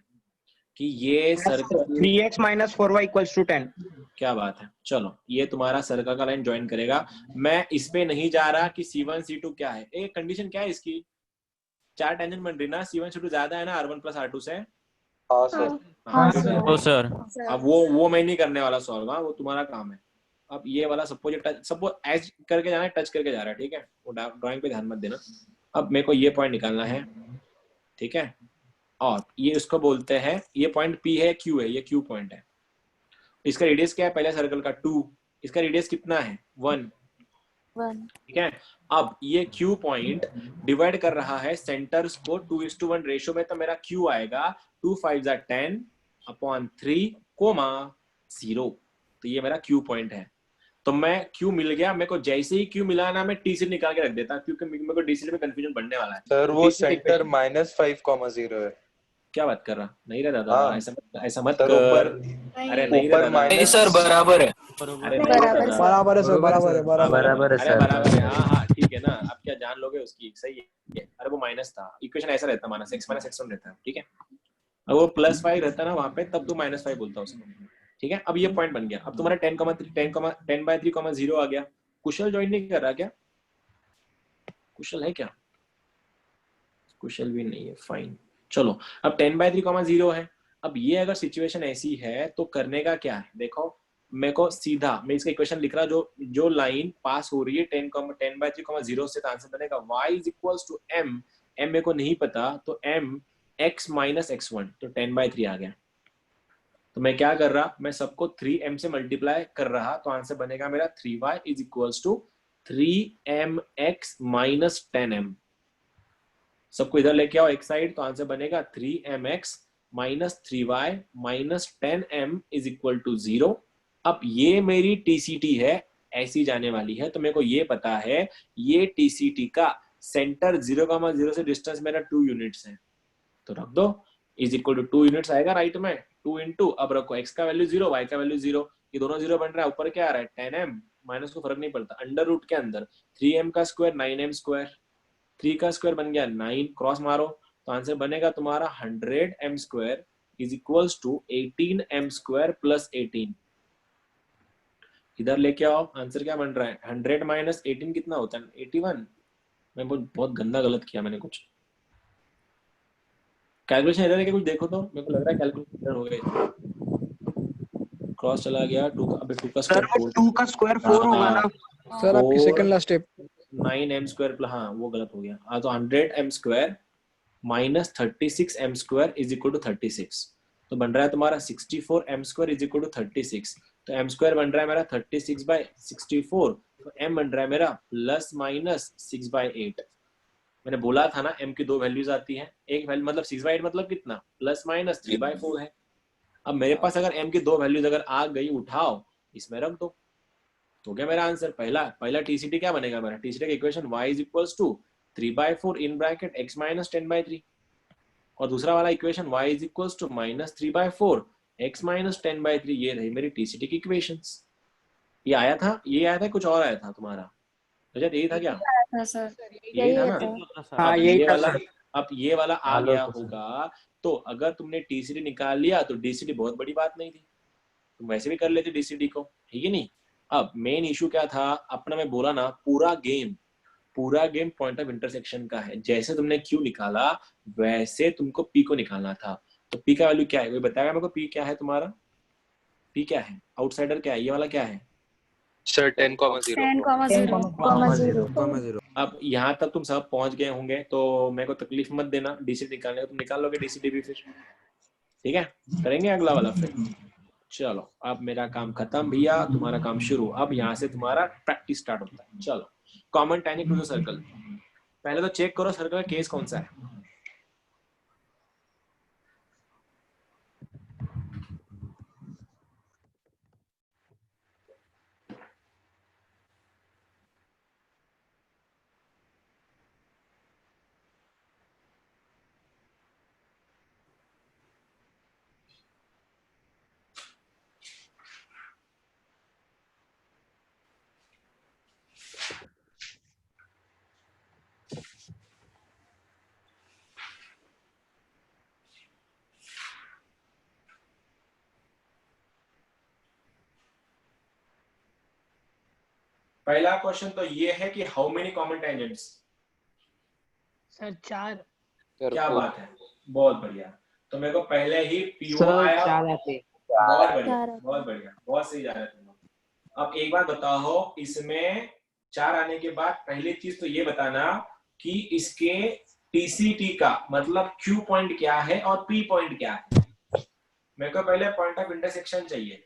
S1: कि ये circle
S11: 3x minus 4y equals to 10.
S1: क्या बात है. चलो ये तुम्हारा सर्कल का लाइन ज्वाइन करेगा. मैं इस पे नहीं जा रहा कि C1 C2 क्या है. एक कंडीशन क्या है इसकी? 4 टेंजेंट बन रही ना, C1 C2 ज्यादा है ना R1 plus R2 से.
S2: हाँ सर.
S9: ओ सर.
S1: अब वो मैं नहीं करने वाला सॉल्व, वो तुम्हारा काम है. अब ये वाला सपोज एज करके जाना है, टच करके जा रहा है, ठीक है? वो ड्राइंग पे ध्यान मत देना. अब मेरे को ये पॉइंट निकालना है, ठीक है? और ये उसको बोलते हैं, ये पॉइंट P है, Q है, ये Q पॉइंट है. इसका रेडियस क्या है पहले सर्कल का? 2. इसका रेडियस कितना है? 1. ठीक है. अब ये Q पॉइंट डिवाइड कर रहा है सेंटर्स को 2:1 रेशियो में, तो मेरा Q आएगा 2 5 10 अपॉन 3, 0. तो ये मेरा Q पॉइंट है. तो मैं Q मिल गया, मेरे को जैसे ही Q मिला ना, मैं TC निकाल के रख देता, क्योंकि मेरे को DC में कंफ्यूजन बढ़ने वाला है.
S2: सर वो सेंटर -5,0 है.
S1: क्या बात कर रहा? नहीं रहा दादा.
S2: हाँ.
S1: ऐसा मत
S2: सर
S1: कर.
S2: ऊपर,
S1: अरे नहीं रहा दादा.
S6: नहीं सर बराबर है.
S1: अरे
S4: बराबर है सर, बराबर है,
S6: बराबर है
S1: अरे
S6: सर.
S1: बराबर है. हाँ ठीक है ना. आप क्या जान लोगे उसकी? सही है. अरे वो माइनस था, इक्वेशन ऐसा रहता, माइनस x - x1 रहता है, ठीक है? अब वो +5 रहता ना वहां पे, तब तू -5 बोलता उसको, ठीक है? अब ये पॉइंट बन गया. अब तुम्हारा 10,3 आ गया. कुशल ज्वाइन नहीं कर रहा क्या? कुशल है क्या? कुशल भी नहीं है. फाइन. चलो अब 10/3, है. अब ये अगर सिचुएशन ऐसी है तो करने का क्या है? देखो मेरे को सीधा, मैं इसका इक्वेशन लिख रहा, जो लाइन पास हो रही है 10/3, से आंसर बनेगा y = m. m मेरे को नहीं पता, तो m x - x1, तो 10/3 आ गया. तो मैं क्या कर रहा, मैं सबको 3m से मल्टीप्लाई कर रहा, तो आंसर बनेगा मेरा 3y = 3mx - 10m. सबको इधर लेके आओ एक साइड, तो आंसर बनेगा 3mx - 3y - 10m = 0. अब ये मेरी TCT है, ऐसी जाने वाली है, तो मेरे को ये पता है ये TCT का सेंटर 0,0 से डिस्टेंस मेरा 2 यूनिट्स है, तो रख दो = 2 यूनिट्स आएगा राइट में. 2 into, अब रखो x का वैल्यू 0, y का वैल्यू 0, ये दोनों 0 बन रहा है. ऊपर क्या आ रहा है? 10m, माइनस को फर्क नहीं पड़ता. अंडर रूट के अंदर 3m का स्क्वायर 9m स्क्वायर, 3 का स्क्वायर बन गया 9, क्रॉस मारो, तो आंसर बनेगा तुम्हारा 100m स्क्वायर = 18m स्क्वायर + 18. इधर लेके आओ, आंसर क्या बन रहा है? 100 - 18 कितना होता है? 81. मैं बहुत गंदा गलत किया मैंने कुछ. कैलकुलेशन इधर है, कुछ देखो तो. मेरे को लग रहा है कैलकुलेशन इधर हो गया. क्रॉस चला गया. 2 का स्क्वायर 4.
S11: 2 का स्क्वायर 4 होगा ना
S4: सर? आपकी second last step
S1: 9m square, हाँ वो गलत हो गया. हाँ तो 100m स्क्वायर - 36m स्क्वायर = 36, तो बन रहा है तुम्हारा 64m स्क्वायर = 36. तो m स्क्वायर बन रहा है मेरा 36/64, तो m बन रहा है मेरा ±6/8. मैंने बोला था ना m की 2 वैल्यूज आती हैं. एक वैल्यू मतलब 6/8 मतलब कितना? ±3/4 है. अब मेरे पास अगर m की 2 वैल्यूज अगर आ गई, उठाओ इसमें रख दो, तो क्या मेरा आंसर पहला TCT क्या बनेगा मेरा? TCT का equation y = 3/4 in bracket x - 10/3, और दूसरा वाला इक्वेशन y = -3/4 x - 10/3. ये रही मेरी TCT की इक्वेशंस. ये आया था कुछ और आया था तुम्हारा? रजत यही था क्या? यही था ना?
S11: हाँ यही था.
S1: अब ये वाला आ गया होगा, तो अगर तुमने TCT निकाल लिया तो DCT बहुत बड़ी बात नहीं थी, तुम वैसे भी कर लेते DCT को, ठीक है नहीं? अब मेन इशू क्या था अपना? मैं बोला ना, पूरा गेम पॉइंट ऑफ इंटरसेक्शन का है. जैसे तुमने Q निकाला वैसे तुमको P को निकालना था. तो P का वैल्यू क्या है? कोई बताएगा मेरे को? P क्या है तुम्हारा? P क्या है? आउटसाइडर क्या है? ये वाला क्या है?
S2: सर 10,0.
S1: अब यहाँ तक तुम सब पहुंच गए होंगे तो मेरे को तकलीफ मत देना डीसीटी निकालने का, तुम निकाल लोगे डीसीटी भी फिर, ठीक है? करेंगे अगला वाला फिर। चलो अब मेरा काम खत्म भैया, तुम्हारा काम शुरू। अब यहाँ से तुम्हारा प्रैक्टिस स्टार्ट होता है। चलो कॉमन टाइनिंग टू द सर्कल, पहले तो चेक करो सर्कल का केस कौन सा है। पहला क्वेश्चन तो ये है कि how many common tangents?
S10: Sir 4।
S1: क्या बात है, बहुत बढ़िया। तो मेरे को पहले ही पीओ
S8: सर
S1: आया,
S8: 4 आते।
S1: बहुत बढ़िया, बहुत बढ़िया, बहुत सही जा रहा है तुम लोग। अब एक बात बताओ, इसमें 4 आने के बाद पहली चीज तो ये बताना कि इसके टीसीटी का मतलब क्यू पॉइंट क्या है और पी पॉइंट क्या है। मेरे को पहले पॉइंट ऑफ इंटरसेक्शन चाहिए।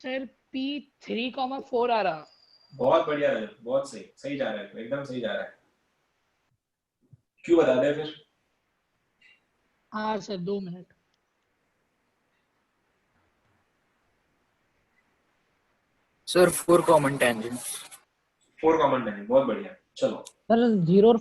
S10: सर P3,4 आ रहा।
S1: बहुत बढ़िया रजत, बहुत सही, सही जा रहा है, एकदम सही जा रहा है। क्यों बता दे फिर?
S10: हाँ sir 2 minute.
S6: Sir 4 common tangents.
S1: 4 common tangent, बहुत बढ़िया। चलो
S4: सर 0 और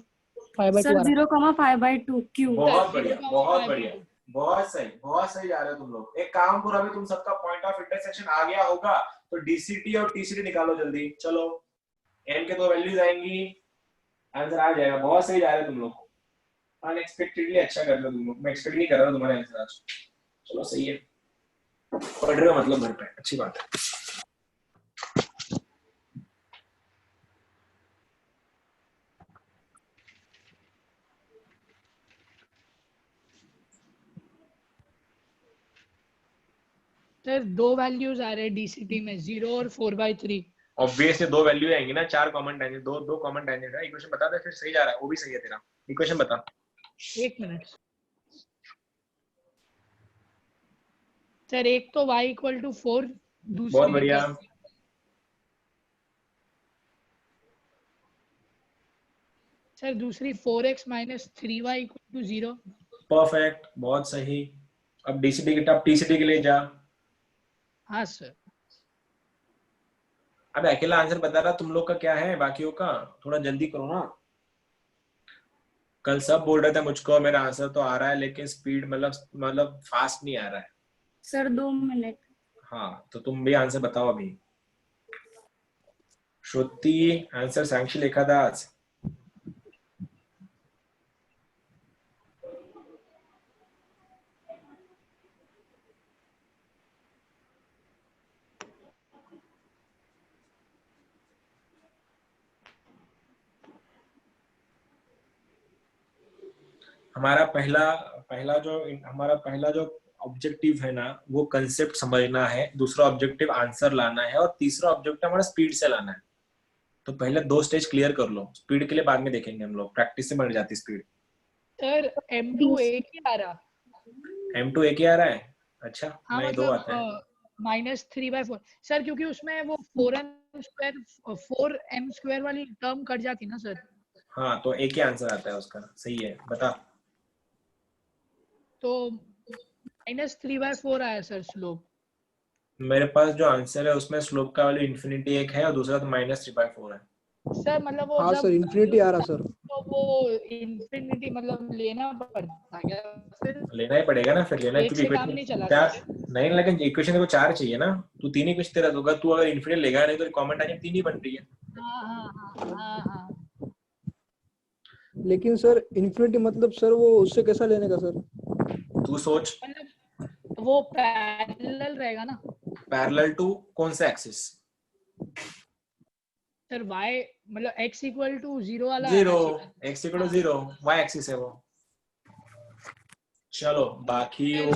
S4: 5/2
S12: सर 0,5/2 क्यू।
S1: बहुत बढ़िया, बहुत बढ़िया, बहुत सही जा रहे हो तुम लोग। एक काम करो, अभी तुम सबका पॉइंट ऑफ इंटरसेक्शन आ गया होगा तो डीसीटी और टीसीटी निकालो जल्दी। चलो एन के 2 वैल्यूज आएंगी, आंसर आ जाएगा। बहुत सही जा रहे हो तुम लोग, अनएक्सपेक्टेडली अच्छा कर रहे हो तुम लोग। मैं एक्सपेक्ट नहीं कर रहा था तुम्हारे आंसर आज। चलो सही है, पढ़ रहे हो मतलब घर पे, अच्छी बात है।
S10: सर 2 वैल्यूज आ रहे हैं डीसीटी में, 0 और 4/3।
S1: ऑब्वियसली 2 वैल्यू आएंगी ना, 4 कॉमन टेंजेंट, दो कॉमन टेंजेंट है। इक्वेशन बता दे फिर, सही जा रहा है, वो भी सही है तेरा। इक्वेशन बता।
S10: 1 मिनट सर। एक तो y = 4, दूसरी
S1: बहुत बढ़िया,
S10: सर दूसरी 4x - 3y = 0।
S1: परफेक्ट, बहुत सही। अब डीसीटी के टॉप टीसीटी के लिए जा।
S10: हाँ सर।
S1: अब अकेला आंसर बता रहा, तुम लोग का क्या है बाकियों का? थोड़ा जल्दी करो ना। कल सब बोल रहे थे मुझको मेरा आंसर तो आ रहा है लेकिन स्पीड मतलब फास्ट नहीं आ रहा है।
S12: Sir 2 minute.
S1: हाँ तो तुम भी आंसर बताओ अभी। श्रुति आंसर सांक्षी लिखा था आज। हमारा पहला जो ऑब्जेक्टिव है ना, वो कंसेप्ट समझना है, दूसरा ऑब्जेक्टिव आंसर लाना है और तीसरा ऑब्जेक्टिव हमारा स्पीड से लाना है। तो पहले 2 स्टेज क्लियर कर लो, स्पीड के लिए बाद में देखेंगे हम लोग, प्रैक्टिस से बढ़ जाती स्पीड।
S10: सर M2 एक ही आ रहा।
S1: M2 एक ही आ रहा है? अच्छा
S10: हाँ
S1: नहीं, 2 आता है।
S10: -3/4 सर, क्योंकि उसमें वो 4m² वाली टर्म कट जाती ना सर।
S1: हाँ तो एक ही आंसर आता है उसका, सही है, बता।
S10: तो -3/4 आया सर स्लोप।
S1: मेरे पास जो आंसर है उसमें स्लोप का वैल्यू इन्फिनिटी 1 है और दूसरा तो -3/4 है।
S10: सर मतलब वो
S4: हाँ
S10: जब
S4: सर इन्फिनिटी आ रहा सर।
S10: तो वो इन्फिनिटी मतलब लेना पड़ता क्या फिर?
S1: लेना ही पड़ेगा ना फिर, लेना,
S10: एक
S1: क्योंकि
S10: से काम नहीं चला
S1: नहीं, लेकिन इक्वेशन को 4 चाहिए ना, तू 3 ही कुछ तेरा होगा। तू अगर इन्फिनिटी लेगा नहीं तो कॉमन टाइम 3 ही बन रही है।
S10: हाँ।
S4: लेकिन सर इन्फिनिटी मतलब सर वो उससे कैसा लेने का सर?
S1: तू सोच,
S10: मतलब वो पैरेलल रहेगा ना।
S1: पैरेलल टू कौन सा एक्सिस?
S10: सर y मतलब x = 0 वाला
S1: 0, x = 0, y एक्सिस है वो। चलो बाकियों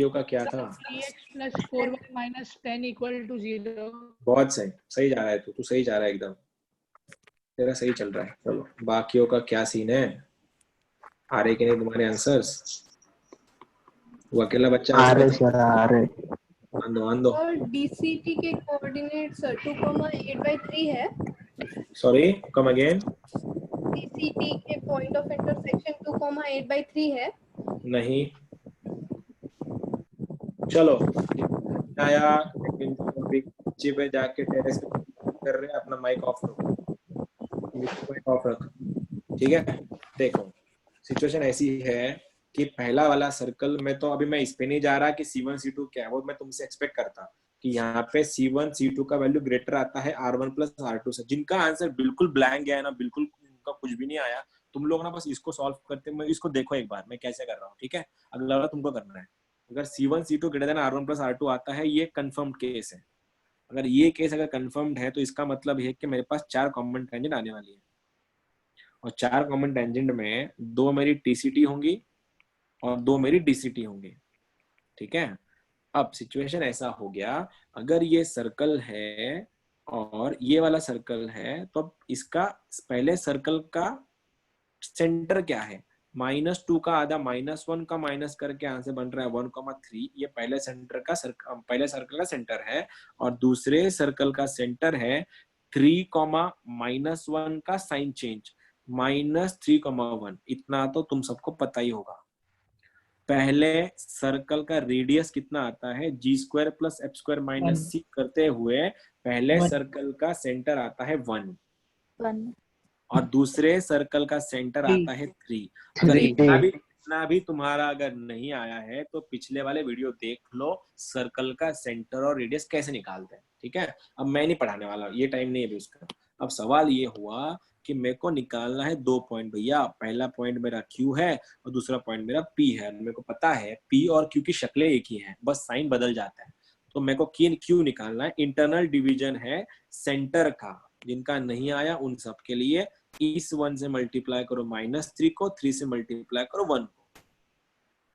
S1: का क्या था?
S10: 3x plus 4y minus 10 equal to 0.
S1: बहुत सही जा रहा है तू सही जा रहा है एकदम, तेरा सही चल रहा है। चलो बाकियों का क्या सीन है, आ रहे कि नहीं तुम्हारे आंसर्स? वो अकेला बच्चा
S8: आ रहे सर, आ रहे।
S1: आन दो।
S5: और DCT के कोऑर्डिनेट्स 2,8/3 है।
S1: Sorry, come again.
S5: DCT के पॉइंट ऑफ इंटरसेक्शन 2,8/3 है।
S1: नहीं, चलो आया, लेकिन नीचे पे जाके टेरेस पे कर रहे हैं, अपना माइक ऑफ रख, ठीक है। देखो सिचुएशन ऐसी है कि पहला वाला सर्कल में तो अभी मैं इस पे नहीं जा रहा कि C1 C2 क्या है, वो मैं तुमसे एक्सपेक्ट करता कि यहाँ पे C1 C2 का वैल्यू ग्रेटर आता है R1 प्लस R2 से। जिनका आंसर बिल्कुल ब्लैंक गया है ना, बिल्कुल उनका कुछ भी नहीं आया, तुम लोग ना बस इसको सॉल्व करते, मैं इसको देखो एक बार मैं कैसे कर रहा हूँ, ठीक है। अगला वाला तुमको करना है। अगर C1 C2 greater than R1 plus R2 आता है, ये कंफर्म्ड केस है। अगर ये केस अगर कंफर्म्ड है तो इसका मतलब है कि मेरे पास 4 कॉमन टेंजेंट आने वाली है, और 4 कॉमन टेंजेंट में 2 मेरी TCT होंगी और 2 मेरी DCT होंगी, ठीक है। अब सिचुएशन ऐसा हो गया, अगर ये सर्कल है और ये वाला सर्कल है, तो अब इसका पहले सर्कल का सेंटर क्या है? -2 का आधा -1 का माइनस करके आंसर बन रहा है 1,3। ये पहले सर्कल का सेंटर है, और दूसरे सर्कल का सेंटर है 3,-1 का साइन चेंज -3,1। इतना तो तुम सबको पता ही होगा। पहले सर्कल का रेडियस कितना आता है? g² + f² - c करते हुए पहले सर्कल का सेंटर आता है 1, और दूसरे सर्कल का सेंटर आता है 3। अगर इतना भी तुम्हारा अगर नहीं आया है तो पिछले वाले वीडियो देख लो, सर्कल का सेंटर और रेडियस कैसे निकालते हैं, ठीक है। अब मैं नहीं पढ़ाने वाला, ये टाइम नहीं है अभी उसका। अब सवाल ये हुआ कि मेरे को निकालना है 2 पॉइंट भैया। पहला पॉइंट मेरा Q है और दूसरा पॉइंट मेरा P है। मेरे को पता है P और Q की शक्लें एक ही हैं, बस साइन बदल जाता है। तो मेरे को Q निकालना है। इंटरनल डिवीजन है सेंटर का, जिनका नहीं आया उन सब के लिए इस 1 से मल्टीप्लाई करो -3 को, 3 से मल्टीप्लाई करो 1 को,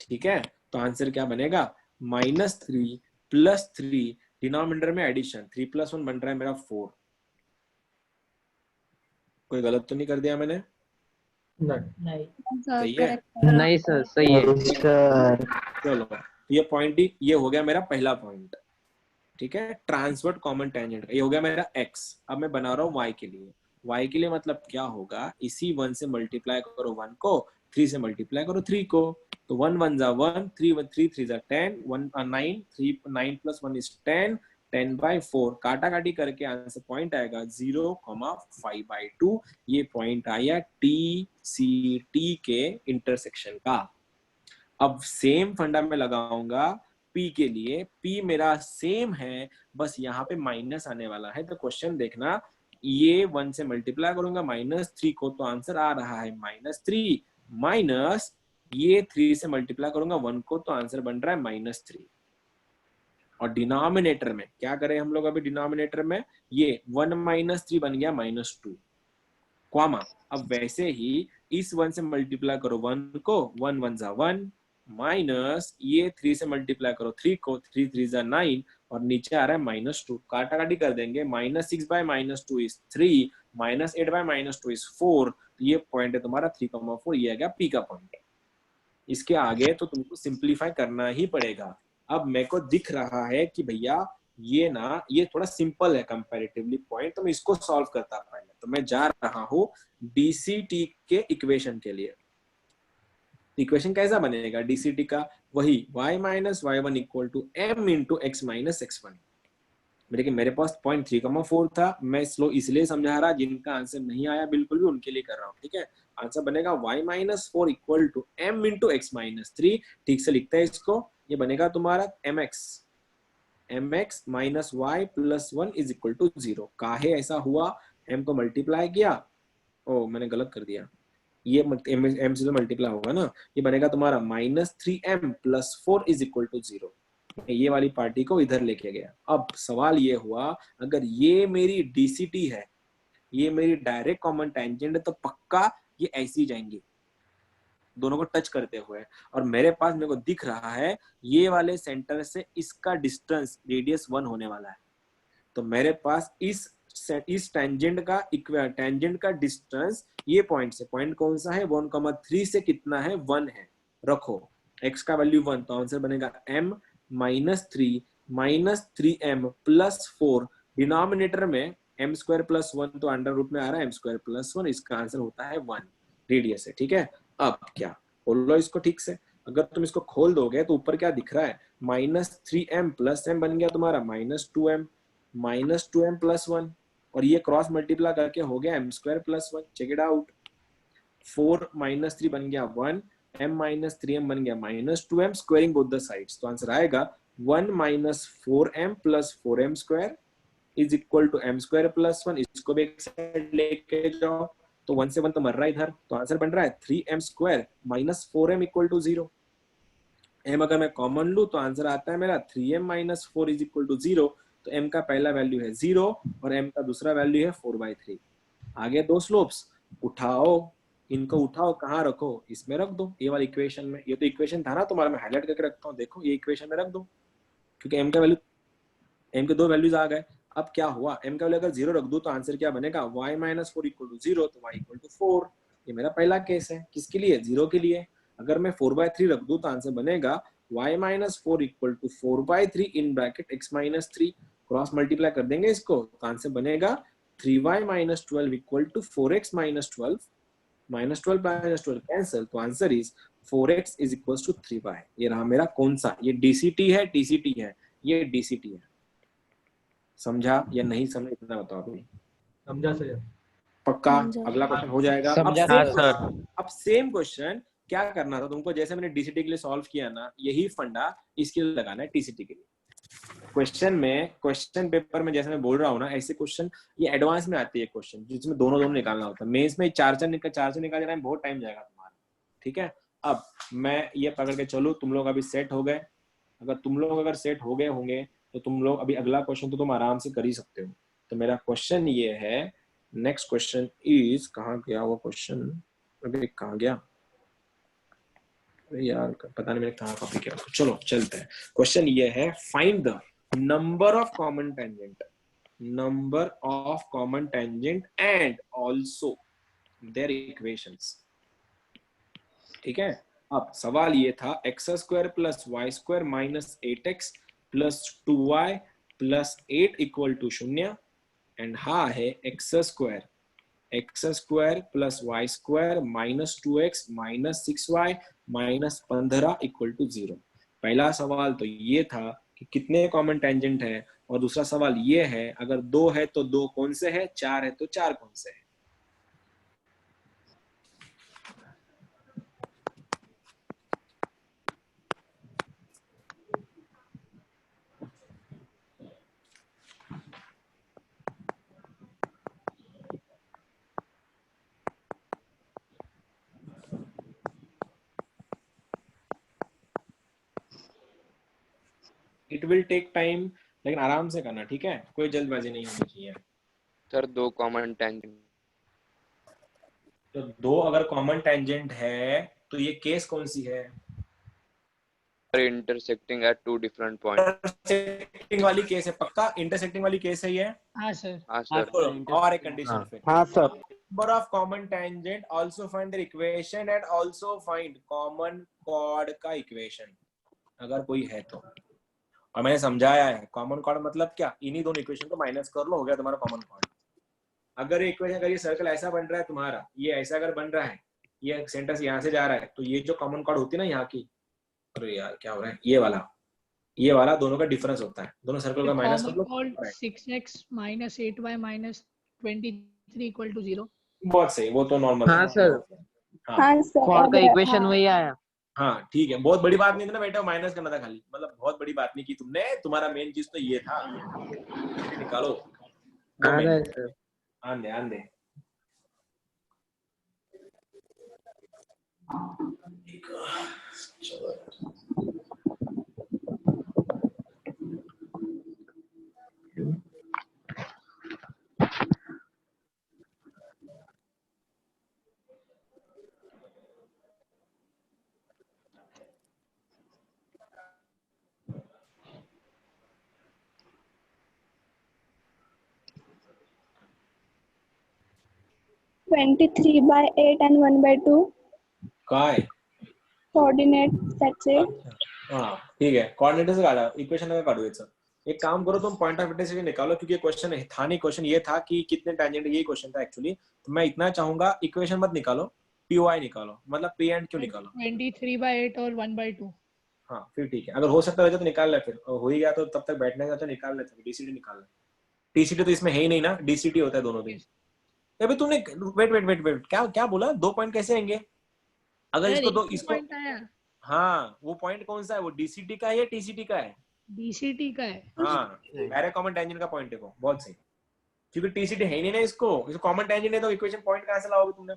S1: ठीक है। तो आंसर क्या बनेगा? -3 + 3, डिनोमिनेटर में एडिशन, 3 + 1 बन रहा है मेरा 4। कोई गलत तो नहीं कर दिया मैंने?
S12: नहीं
S1: सही है?
S8: नहीं सर, सही है सर।
S1: चलो ये पॉइंट ही ये हो गया मेरा पहला पॉइंट, ठीक है। ट्रांसवर्ट कॉमन टेंजेंट ये हो गया मेरा x। अब मैं बना रहा हूँ y के लिए। y के लिए मतलब क्या होगा? इसी 1 से मल्टीप्लाई करो 1 को, 3 से मल्टीप्लाई करो 3 को, तो 1 1 = 1, 3 3 3 = 10, 1 9, 3 9 + 1 = 10, 10/4 काटा काटी करके आंसर पॉइंट आएगा 0,5/2। ये पॉइंट आया TCT के इंटरसेक्शन का। अब सेम फंडा में लगाऊंगा P के लिए। P मेरा सेम है, बस यहाँ पे माइनस आने वाला है। तो क्वेश्चन देखना, ये 1 से मल्टीप्लाई करूंगा -3 को, तो आंसर आ रहा है -3, माइनस ये 3 से मल्टीप्लाई करूंगा 1 को, तो आंसर बन रहा है -3। और डिनोमिनेटर में क्या करें हम लोग? अभी डिनोमिनेटर में ये 1 - 3 बन गया -2, कॉमा। अब वैसे ही इस 1 से मल्टीप्लाई करो 1 को, 1 1 = 1, माइनस ये 3 से मल्टीप्लाई करो 3 को, 3 3 = 9, और नीचे आ रहा है -2। काटा काटी कर देंगे, -6/-2 = 3, -8/-2 = 4। तो ये पॉइंट है तुम्हारा 3,4। ये आ गया P का पॉइंट। इसके आगे तो तुमको सिंप्लीफाई करना ही पड़ेगा। अब मेरे को दिख रहा है कि भैया ये थोड़ा सिंपल है कंपैरेटिवली पॉइंट, तो मैं इसको सॉल्व करता पहले। तो मैं जा रहा हूँ DCT के इक्वेशन के लिए। इक्वेशन कैसा बनेगा DCT का? वही y - y1 = m × x - x1। देखिए मेरे पास पॉइंट 3,4 था। मैं स्लो इसलिए समझा रहा, जिनका आंसर नहीं आया बिल्कुल भी उनके लिए कर रहा हूँ, ठीक है। आंसर बनेगा y - 4 = m × x - 3। ठीक से लिखते हैं इसको। ये बनेगा तुम्हारा mx - y + 1 = 0। काहे ऐसा हुआ? m को मल्टीप्लाई किया, ओ मैंने गलत कर दिया, ये m से तो मल्टीप्लाई होगा ना। ये बनेगा तुम्हारा -3m + 4 = 0। ये वाली पार्टी को इधर लेके गया। अब सवाल ये हुआ, अगर ये मेरी DCT है, ये मेरी डायरेक्ट कॉमन टेंजेंट है, तो पक्का ये ऐसी जाएंगी। दोनों को टच करते हुए, और मेरे पास मेरे को दिख रहा है ये वाले सेंटर से इसका डिस्टेंस रेडियस 1 होने वाला है। तो मेरे पास इस टेंजेंट का डिस्टेंस ये पॉइंट से, पॉइंट कौन सा है 1,3 से कितना है 1 है, रखो x का वैल्यू 1, तो आंसर बनेगा m - 3m + 4, डिनोमिनेटर में m² + 1 तो अंडर रूट में आ रहा है m² + 1, इसका आंसर होता है 1 रेडियस है। ठीक है, अब क्या खोल लो इसको ठीक से, अगर तुम इसको खोल दोगे तो ऊपर क्या दिख रहा है -3m + m बन गया तुम्हारा -2m + 1, और ये क्रॉस मल्टीप्लाई करके हो गया m² + 1, चेक इट आउट। 4 - 3 बन गया 1, m - 3m बन गया -2m, squaring both the sides, तो आंसर आएगा 1 - 4m + 4m² is equal to m² + 1, इसको भी एक साइड लेके जाओ तो 1 से 1 तो मर रहा है इधर, तो आंसर बन रहा है 3m² - 4m = 0। m अगर मैं कॉमन लूं तो आंसर आता है मेरा 3m - 4 = 0, तो m का पहला वैल्यू है 0 और m का दूसरा वैल्यू है 4/3। आगे दो स्लोप्स उठाओ, इनको उठाओ, कहाँ रखो, इसमें रख दो, ये वाली इक्वेशन में। ये तो इक्वेशन था ना तुम्हारा, मैं हाईलाइट करके रखता हूँ, देखो ये इक्वेशन में रख दो, क्योंकि m का वैल्यू, m के दो वैल्यूज आ गए। अब क्या हुआ, m का वैल्यू अगर 0 रख दो तो आंसर क्या बनेगा y - 4 = 0, तो y = 4। ये मेरा पहला केस है, किसके लिए 0 के लिए। अगर मैं 4/3 रख दूं तो आंसर बनेगा y - 4 = 4/3 in bracket x - 3, cross multiply कर देंगे इसको तो आंसर बनेगा 3y - 12 = 4x - 12, -12 - 12 कैंसिल, तो आंसर इज 4x = 3y। ये रहा मेरा कौन सा, ये DCT है, TCT है, ये DCT है। समझा या नहीं समझा, इतना बताओ अभी।
S7: समझा सर।
S1: पक्का, अगला क्वेश्चन हो जाएगा। अब सेम क्वेश्चन क्या करना था तुमको, जैसे मैंने DCT के लिए सॉल्व किया ना, यही फंडा इसके लिए लगाना है TCT के लिए। क्वेश्चन पेपर में जैसे मैं बोल रहा हूँ ना, ऐसे क्वेश्चन ये एडवांस में आती है क्वेश्चन, जिसमें दोनों निकालना होता है। मेंस में चार निकाल जाना है, बहुत टाइम जाएगा तुम्हारा। ठीक है, अब मैं ये पकड़ के चलूं, तुम लोग अभी सेट हो गए। अगर तुम लोग सेट हो गए होंगे तो तुम लोग अभी अगला क्वेश्चन तो तुम आराम से कर ही सकते हो। तो मेरा क्वेश्चन ये है, नेक्स्ट क्वेश्चन इज, कहाँ गया वो क्वेश्चन, अभी कहाँ गया यार, पता नहीं मैंने कहाँ कॉपी किया। चलो चलते हैं, क्वेश्चन ये है, find the number of common tangent and also their equations। ठीक है, अब सवाल ये था x² + y² - 8x + 2y + 8 = 0, and हाँ है x² + y² - 2x - 6y - 15 = 0। पहला सवाल तो ये था कि कितने कॉमन टेंजेंट है, और दूसरा सवाल ये है अगर 2 है तो 2 कौन से है, 4 है तो 4 कौन से है। इट विल टेक टाइम, लेकिन आराम से करना, ठीक है, कोई जल्दबाजी नहीं होनी चाहिए।
S2: सर 2 कॉमन टेंजेंट,
S1: तो 2 अगर कॉमन टेंजेंट है तो ये केस कौन सी है,
S2: intersecting at 2 different point.
S1: Intersecting वाली केस है, पक्का इंटरसेक्टिंग वाली केस है ये।
S10: हाँ सर।
S2: हाँ सर।
S1: और एक कंडीशन फिर,
S11: हाँ sir.
S1: number of common tangent, also find their equation and also find common chord का इक्वेशन, अगर कोई है तो। और मैंने समझाया है कॉमन कॉर्ड मतलब क्या, इन्हीं दोनों इक्वेशन को माइनस कर लो, हो गया तुम्हारा कॉमन कॉर्ड। अगर इक्वेशन, अगर ये सर्कल ऐसा बन रहा है तुम्हारा, ये ऐसा अगर बन रहा है, ये सेंटर से यहाँ से जा रहा है, तो ये जो कॉमन कॉर्ड होती है ना यहाँ की, अरे यार क्या हो रहा है, ये वाला दोनों का डिफरेंस होता है, दोनों सर्कल का माइनस कर लो।
S10: 6x - 8y - 23 = 0।
S1: बहुत सही, वो तो नॉर्मल।
S8: हाँ सर,
S5: हाँ सर,
S8: कॉर्ड का
S5: अब
S8: इक्वेशन
S5: हाँ।
S8: वही आया।
S1: हाँ ठीक है, बहुत बड़ी बात नहीं थी ना बेटा, माइनस करना था खाली, मतलब बहुत बड़ी बात नहीं की तुमने, तुम्हारा मेन चीज तो ये था। निकालो
S8: आ रहा है सर।
S1: आंदे चलो।
S5: 23/8 and 1/2
S1: कहाँ है?
S5: कोऑर्डिनेट सेट से.
S1: हाँ ठीक है, कोऑर्डिनेट से काटा, इक्वेशन का काटो याचं. एक काम करो तुम पॉइंट ऑफ इंटरसेक्शन निकालो, क्योंकि क्वेश्चन था नहीं, क्वेश्चन ये था कि कितने टेंजेंट, यही क्वेश्चन था एक्चुअली. तो मैं इतना चाहूंगा इक्वेशन मत निकालो, पीओआई निकालो, मतलब पी एंड क्यू निकालो.
S10: 23/8 और 1/2.
S1: हाँ फिर ठीक है, अगर हो सकता है तो निकाल ले, फिर हो ही गया तो तब तक बैठने का तो निकाल लेते, डीसीटी निकाल ले. टीसीटी तो इसमें है ही नहीं ना, डीसीटी होता है दोनों दिन. अबे तूने वेट क्या क्या बोला, 2 पॉइंट कैसे आएंगे अगर इसको दो इसको.
S10: पॉइंट आया.
S1: हाँ वो पॉइंट कौन सा है, वो डीसीटी का है या टीसीटी का है?
S10: डीसीटी का है.
S1: हाँ डायरेक्ट कॉमन टेंजेंट का पॉइंट है वो, बहुत सही. क्योंकि टीसीटी है ही नहीं ना, इसको कॉमन टेंजेंट है तो इक्वेशन पॉइंट कहां से लाओगे तुमने?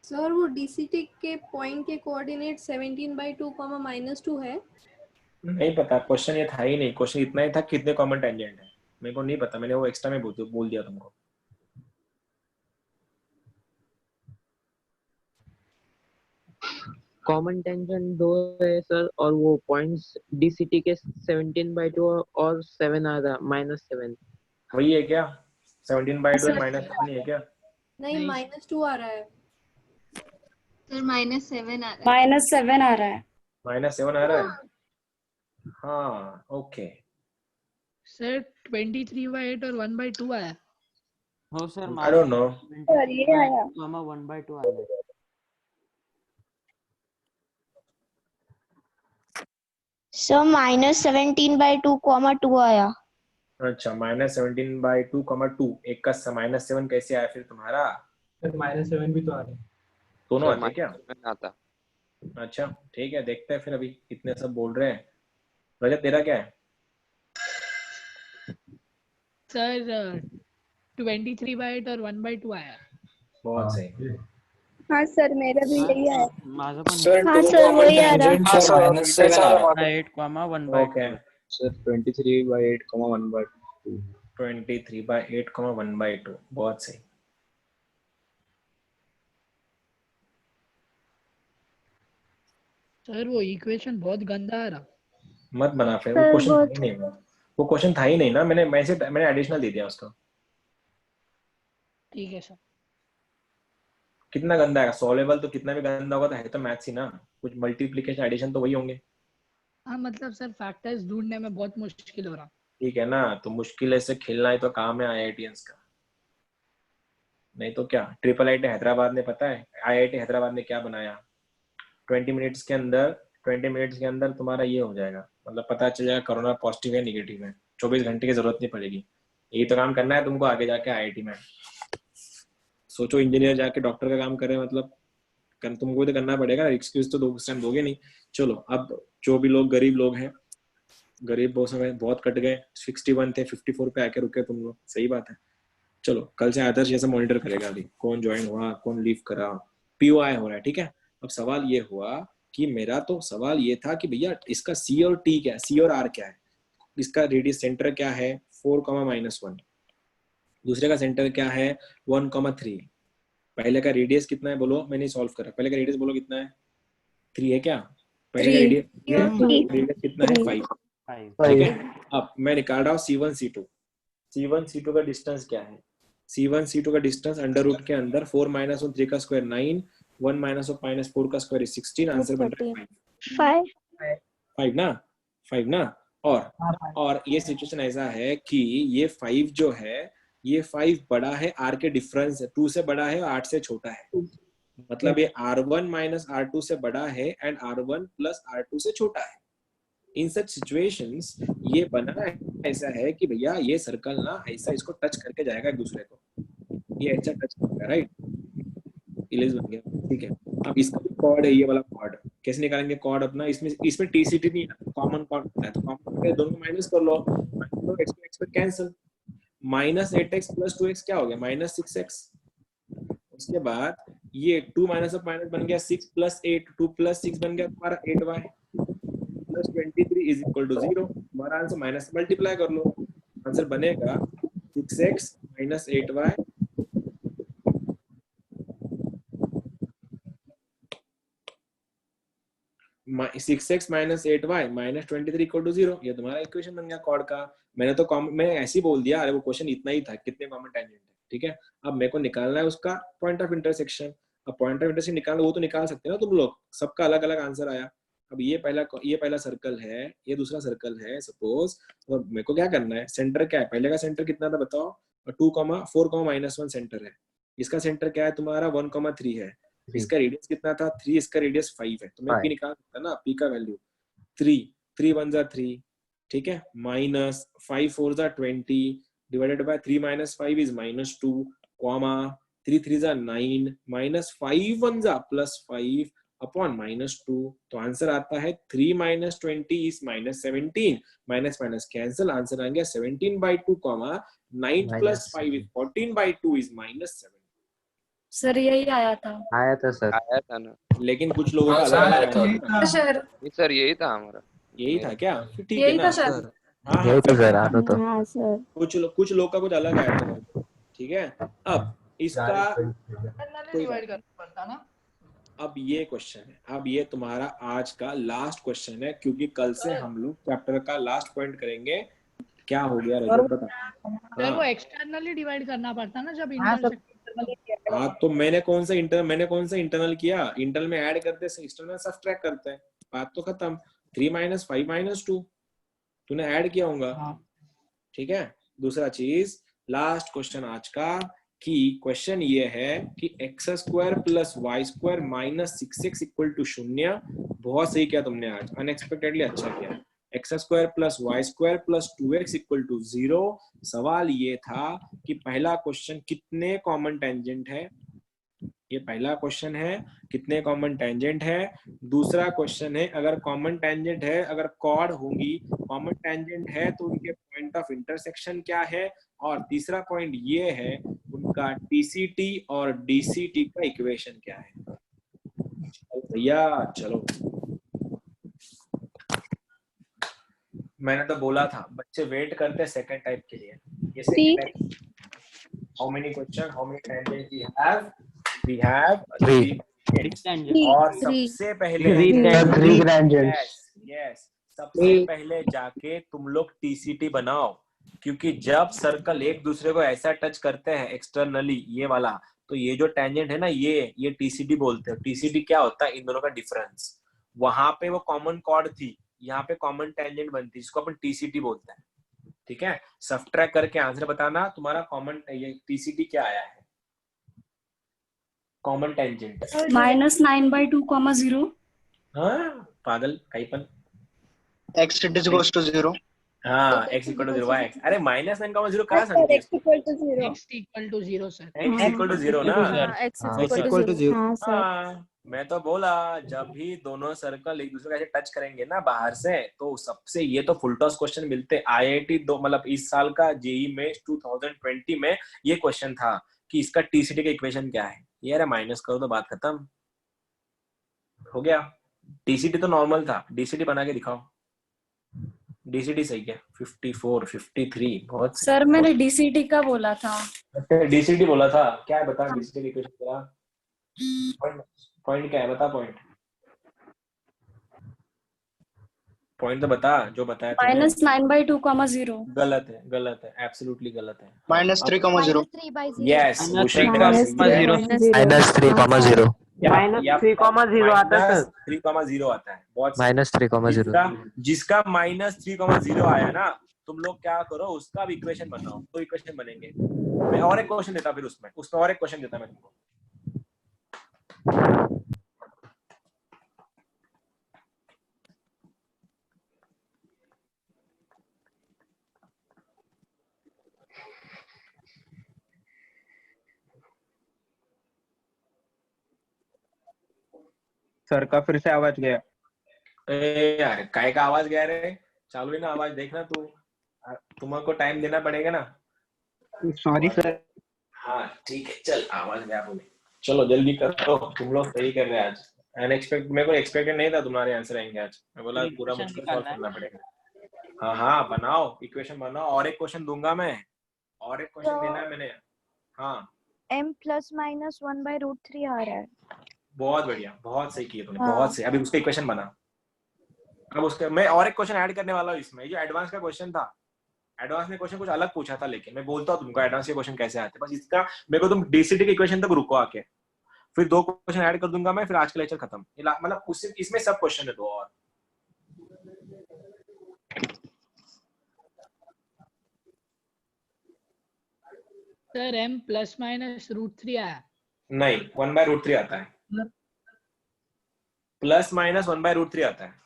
S5: सर वो डीसीटी के पॉइंट के कोऑर्डिनेट 17/2, -2 है.
S1: नहीं पता, क्वेश्चन ये था ही नहीं. क्वेश्चन इतना ही था कितने कॉमन टेंजेंट है, मेरे को नहीं पता, मैंने वो एक्स्ट्रा में बोल दिया तुमको.
S8: कॉमन टेंजेंट 2 है सर, और वो पॉइंट्स डीसीटी के 17/2 और 7 आ रहा, -7.
S1: वही है क्या? 17/2 -7 है क्या?
S5: नहीं -2 आ रहा है
S13: सर. -7 आ रहा है.
S5: -7 आ रहा है.
S1: -7 आ रहा है. हाँ ओके
S10: सर 23/8 और 1/2 आया.
S8: हो sir.
S1: I don't know.
S5: Sir ये आया.
S8: 1/2 आ रहा है.
S5: सर -17/2, 2 आया.
S1: अच्छा -17/2, 2 एक का -7 कैसे आया फिर तुम्हारा?
S7: सर -7 भी तो आ रहा है.
S1: दोनों आते क्या?
S2: आता.
S1: अच्छा ठीक है, देखते हैं फिर. अभी इतने सब बोल रहे हैं. रजत तेरा क्या है?
S10: सर 23/8 और 1/2 आया.
S1: बहुत सही.
S5: हाँ सर मेरा भी यही है.
S8: माझं पण
S6: सर
S5: हाँ
S6: 2
S5: सर
S6: common
S5: वही आ रहा.
S6: tangents are -7 आ रहा है.
S8: 8, 1/2.
S1: Okay
S2: sir 23/8, 1/2.
S1: 23/8, 1/2. बहुत सही.
S10: सर वो इक्वेशन बहुत गंदा आ रहा.
S1: मत बना फिर, वो क्वेश्चन था ही नहीं. वो क्वेश्चन था ही नहीं ना, मैंने एडिशनल दे दिया उसका.
S10: ठीक है सर.
S1: कितना गंदा है सॉल्वेबल, तो कितना भी गंदा होगा तो है तो मैथ्स ही ना. कुछ मल्टीप्लिकेशन एडिशन तो वही होंगे.
S10: हाँ मतलब सर फैक्टर्स ढूंढने में बहुत मुश्किल हो रहा.
S1: ठीक है ना, तो मुश्किल से खेलना ही तो काम है आईआईटीएंस का. नहीं तो क्या. IIIT हैदराबाद ने, पता है आईआईटी हैदराबाद ने क्या बनाया? 20 मिनट्स के अंदर तुम्हारा ये हो जाएगा, मतलब पता चल जाएगा कोरोना पॉजिटिव है निगेटिव है. 24 घंटे की जरूरत नहीं पड़ेगी. यही तो काम करना है तुमको आगे जाके आईआईटी में. सोचो इंजीनियर जाके डॉक्टर का काम करे, मतलब तुमको तो करना पड़ेगा. एक्सक्यूज तो उस टाइम दोगे नहीं. चलो अब जो भी लोग गरीब लोग हैं, गरीब बहुत कट गए. 61 थे, 54 पे आके रुके तुम लोग. सही बात है. चलो कल से आदर्श ऐसा मॉनिटर करेगा अभी कौन ज्वाइन हुआ कौन लीव करा. पीओआई हो रहा है. ठीक है. अब सवाल ये हुआ कि मेरा तो सवाल ये था कि भैया इसका सी और टी क्या है, सी और आर क्या है, इसका रेडियस सेंटर क्या है 4, दूसरे का सेंटर क्या है 1, 3. पहले का रेडियस कितना है बोलो, मैंने सॉल्व करा. पहले का रेडियस बोलो कितना है? 3 है क्या? पहले का रेडियस कितना है? 5. ठीक है. अब मैं निकाल रहा हूँ C1 C2 का डिस्टेंस क्या है? C1 C2 का डिस्टेंस अंडर रूट के अंदर 4 - 1 3 का स्क्वायर 9, 1 - 4 का स्क्वायर 16. आंसर बन रहा है 5 ना. 5 ना। और ये सिचुएशन ऐसा है कि ये 5 जो है, ये 5 बड़ा है r के डिफरेंस है, 2 से बड़ा है और 8 से छोटा है, मतलब ये r1 माइनस r2 से बड़ा है एंड r1 प्लस r2 से छोटा है। इन सच सिचुएशंस ये बना ऐसा है कि भैया ये सर्कल ना ऐसा इसको टच करके जाएगा एक दूसरे को, ये ऐसा टच करेगा, राइट, इलेज बन गया, ठीक है। अब इसका कॉर्ड है, ये वाला कॉर्ड कैसे निकालेंगे कॉर्ड अपना, इसमें टीसीटी नहीं है, कॉमन कॉर्ड होता है, तो कॉमन करके दोनों माइनस कर लो, x पर cancel, minus 8x plus 2x क्या हो गया, माइनस 6x। उसके बाद ये 2 माइनस ऑफ माइनस बन गया 6 प्लस 8, 2 प्लस 6 बन गया तुम्हारा 8y plus 23 is equal to 0। हमारा आंसर माइनस मल्टीप्लाई कर लो, आंसर बनेगा 6x minus 8y 6x minus 8y minus 23 equal to 0। ये तुम्हारा इक्वेशन बन गया कॉर्ड का। मैंने तो मैंने ऐसे ही बोल दिया, अरे वो क्वेश्चन इतना ही था, कितने कॉमन टेंजेंट है, ठीक है। अब मेरे को निकालना है उसका पॉइंट ऑफ इंटरसेक्शन। अब पॉइंट ऑफ इंटरसेक्शन निकालना, वो तो निकाल सकते हैं ना तुम लोग, सबका अलग अलग आंसर आया। अब ये पहला सर्कल है, ये दूसरा सर्कल है सपोज, तो मेरे को क्या करना है, सेंटर क्या है, पहले का सेंटर कितना था बताओ, 2,4,-1 सेंटर है। इसका सेंटर क्या है तुम्हारा 1,3 है। इसका रेडियस कितना था 3, इसका रेडियस 5 है, तो मैं पी निकाल सकता ना, पी का वैल्यू 3 1 जा 3, ठीक है, माइनस 5 4 जा 20 divided by 3 minus 5 is minus 2, comma 3 3 जा 9 माइनस 5 1 जा प्लस 5 अपॉन माइनस 2। तो आंसर आता है 3 minus 20 is minus 17, minus minus cancel, answer आ गया 17/2, comma 9 plus 5 is 14/2 is minus 7।
S6: Sir यही आया था
S2: सर, आया था ना,
S1: लेकिन कुछ लोगों का अलग अलग आया
S6: सर।
S2: सर यही था हमारा,
S1: यही था क्या, फिर ठीक है
S6: यही
S1: ना
S6: था सर।
S1: हाँ
S2: यही था सर, आना तो
S5: हाँ सर,
S1: कुछ लोग का कुछ अलग आया था, ठीक है। अब इसका
S10: डिवाइड करना पड़ता ना।
S1: अब ये क्वेश्चन है, अब ये तुम्हारा आज का लास्ट क्वेश्चन है, क्योंकि कल से हम लोग चैप्टर का लास्ट पॉइंट करेंगे। क्या हो गया रजत बता।
S10: सर वो एक्सटर्नली डिवाइड करना पड़ता ना जब इंटरसेक्शन।
S1: हाँ तो मैंने कौन सा इंटरनल किया, इंटरनल में ऐड करते हैं, एक्सटर्नल सब्ट्रैक्ट करते हैं, बात तो खत्म। 3 माइनस 5 माइनस 2 तूने ऐड किया होगा, ठीक है। दूसरा चीज, लास्ट क्वेश्चन आज का, कि क्वेश्चन ये है कि x² plus y² minus 6x equal to 0। बहुत सही किया तुमने आज, अनएक्सपेक्टेडली अच्छा किया। x² plus y² plus 2x equal to 0। सवाल ये था कि पहला क्वेश्चन कितने कॉमन टेंजेंट है, ये पहला क्वेश्चन है, कितने कॉमन टेंजेंट है। दूसरा क्वेश्चन है, अगर कॉमन टेंजेंट है, अगर कॉर्ड होंगी, कॉमन टेंजेंट है तो उनके पॉइंट ऑफ इंटरसेक्शन क्या है। और तीसरा पॉइंट ये है, उनका टीसीटी और डीसीटी का इक्वेशन क्या है। भैया चलो, मैंने तो बोला था बच्चे वेट करते सेकंड टाइप के लिए। ये second type, how many question, how many tangent we have 3 और सबसे पहले सबसे पहले जाके तुम लोग टीसीटी बनाओ, क्योंकि जब सर्कल एक दूसरे को ऐसा टच करते हैं एक्सटर्नली, ये वाला, तो ये जो टेंजेंट है ना, ये टीसीटी बोलते हैं। टीसीटी क्या होता है, इन दोनों का डिफरेंस। वहां पे वो कॉमन कॉर्ड थी, यहाँ पे कॉमन टेंजेंट बनती, जिसको अपन टीसीटी बोलते हैं, ठीक है। सब्ट्रैक्ट करके आंसर बताना तुम्हारा कॉमन, ये टीसीटी क्या आया है, कॉमन टेंजेंट
S6: -9/2, 0।
S1: हाँ पागल काइपन,
S11: x goes to 0।
S1: हाँ x इक्वल टू 0 y। अरे -9,0 कहाँ समझे,
S10: x equal to 0 sir,
S1: x equal to 0 ना,
S4: x इक्वल टू 0।
S1: हाँ मैं तो बोला, जब भी दोनों सर्कल एक दूसरे को ऐसे टच करेंगे ना बाहर से, तो सबसे ये तो फुल टॉस क्वेश्चन मिलते। IIT मतलब इस साल का जेईई में 2020 में ये क्वेश्चन था कि इसका टीसीटी का इक्वेशन क्या है। ये अरे माइनस करो तो बात खत्म हो गया। टीसीटी तो नॉर्मल था, डीसीटी बना के दिखाओ। डीसीटी सही है, 54 53 बहुत सही।
S6: सर मैंने डीसीटी का बोला था।
S1: डीसीटी बोला था, क्या है बता, डीसीटी का इक्वेशन क्या, पॉइंट क्या है बता, पॉइंट तो बता, जो बताया
S6: -9/2, 0।
S1: गलत है, एब्सोल्युटली गलत है।
S11: -3, 0।
S1: यस,
S8: -3, 0। -3,0 आता है सर।
S1: -3,0 आता है। बहुत
S14: -3,0
S1: जिसका -3,0 आया ना, तुम लोग क्या करो, उसका अब इक्वेशन बनाओ। तो इक्वेशन बनेंगे। मैं और एक क्वेश्चन देता, फिर उसमें और एक क्वेश्चन देता मैं तुमको।
S11: सर का फिर से आवाज गया।
S1: यार काय का आवाज गया रे? चालू है ना आवाज, देखना तू। तुमको टाइम देना पड़ेगा ना।
S11: Sorry sir.
S1: हाँ ठीक है, चल आवाज गया बोले। चलो जल्दी करो, तुम लोग सही कर रहे हैं आज। अनएक्सपेक्टेड, मेरे को एक्सपेक्टेड नहीं था तुम्हारे आंसर आएंगे आज। मैं बोला पूरा मुझको सॉल्व करना पड़ेगा। हाँ बनाओ, इक्वेशन बनाओ। और एक क्वेश्चन दूंगा मैं, और एक क्वेश्चन देना है मैंने। हाँ
S15: m ± 1/√3 आ रहा है।
S1: बहुत बढ़िया, बहुत सही किया तुमने, बहुत सही। अभी उसका इक्वेशन बना। अब उसके मैं और एक क्वेश्चन ऐड करने वाला हूँ इसमें। जो एडवांस का क्वेश्चन था, एडवांस ने क्वेश्चन कुछ अलग पूछा था, लेकिन मैं बोलता हूँ तुमको एडवांस के क्वेश्चन कैसे आते हैं। बस इसका मेरे को तुम डीसीटी के इक्वेशन तक रुको आके, फिर 2 क्वेश्चन ऐड कर दूंगा मैं, फिर आज का लेक्चर खत्म। मतलब उससे इसमें सब क्वेश्चन है 2 और।
S10: सर m ± √3 आया?
S1: नहीं, 1/√3 आता है। ±1/√3 आता है।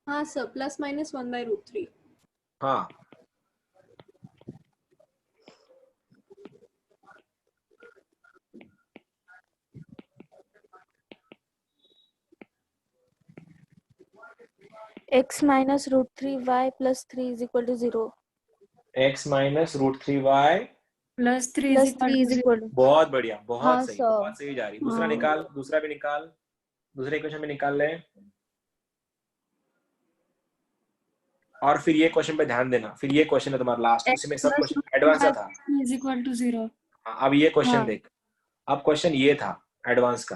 S5: हाँ सर, ±1/√3।
S1: हाँ
S15: x - √3y + 3 = 0।
S1: x - √3y
S6: + 3 = 0।
S1: बहुत बढ़िया, बहुत
S15: हाँ,
S1: सही,
S15: सर।
S1: बहुत सही जा रही। दूसरा निकाल, दूसरा भी निकाल, दूसरे इक्वेशन में निकाल ले। और फिर ये क्वेश्चन पे ध्यान देना। फिर ये क्वेश्चन है तुम्हारा लास्ट, उसमें सब क्वेश्चन एडवांस था।
S6: = 0।
S1: अब ये क्वेश्चन देख। अब क्वेश्चन ये था एडवांस का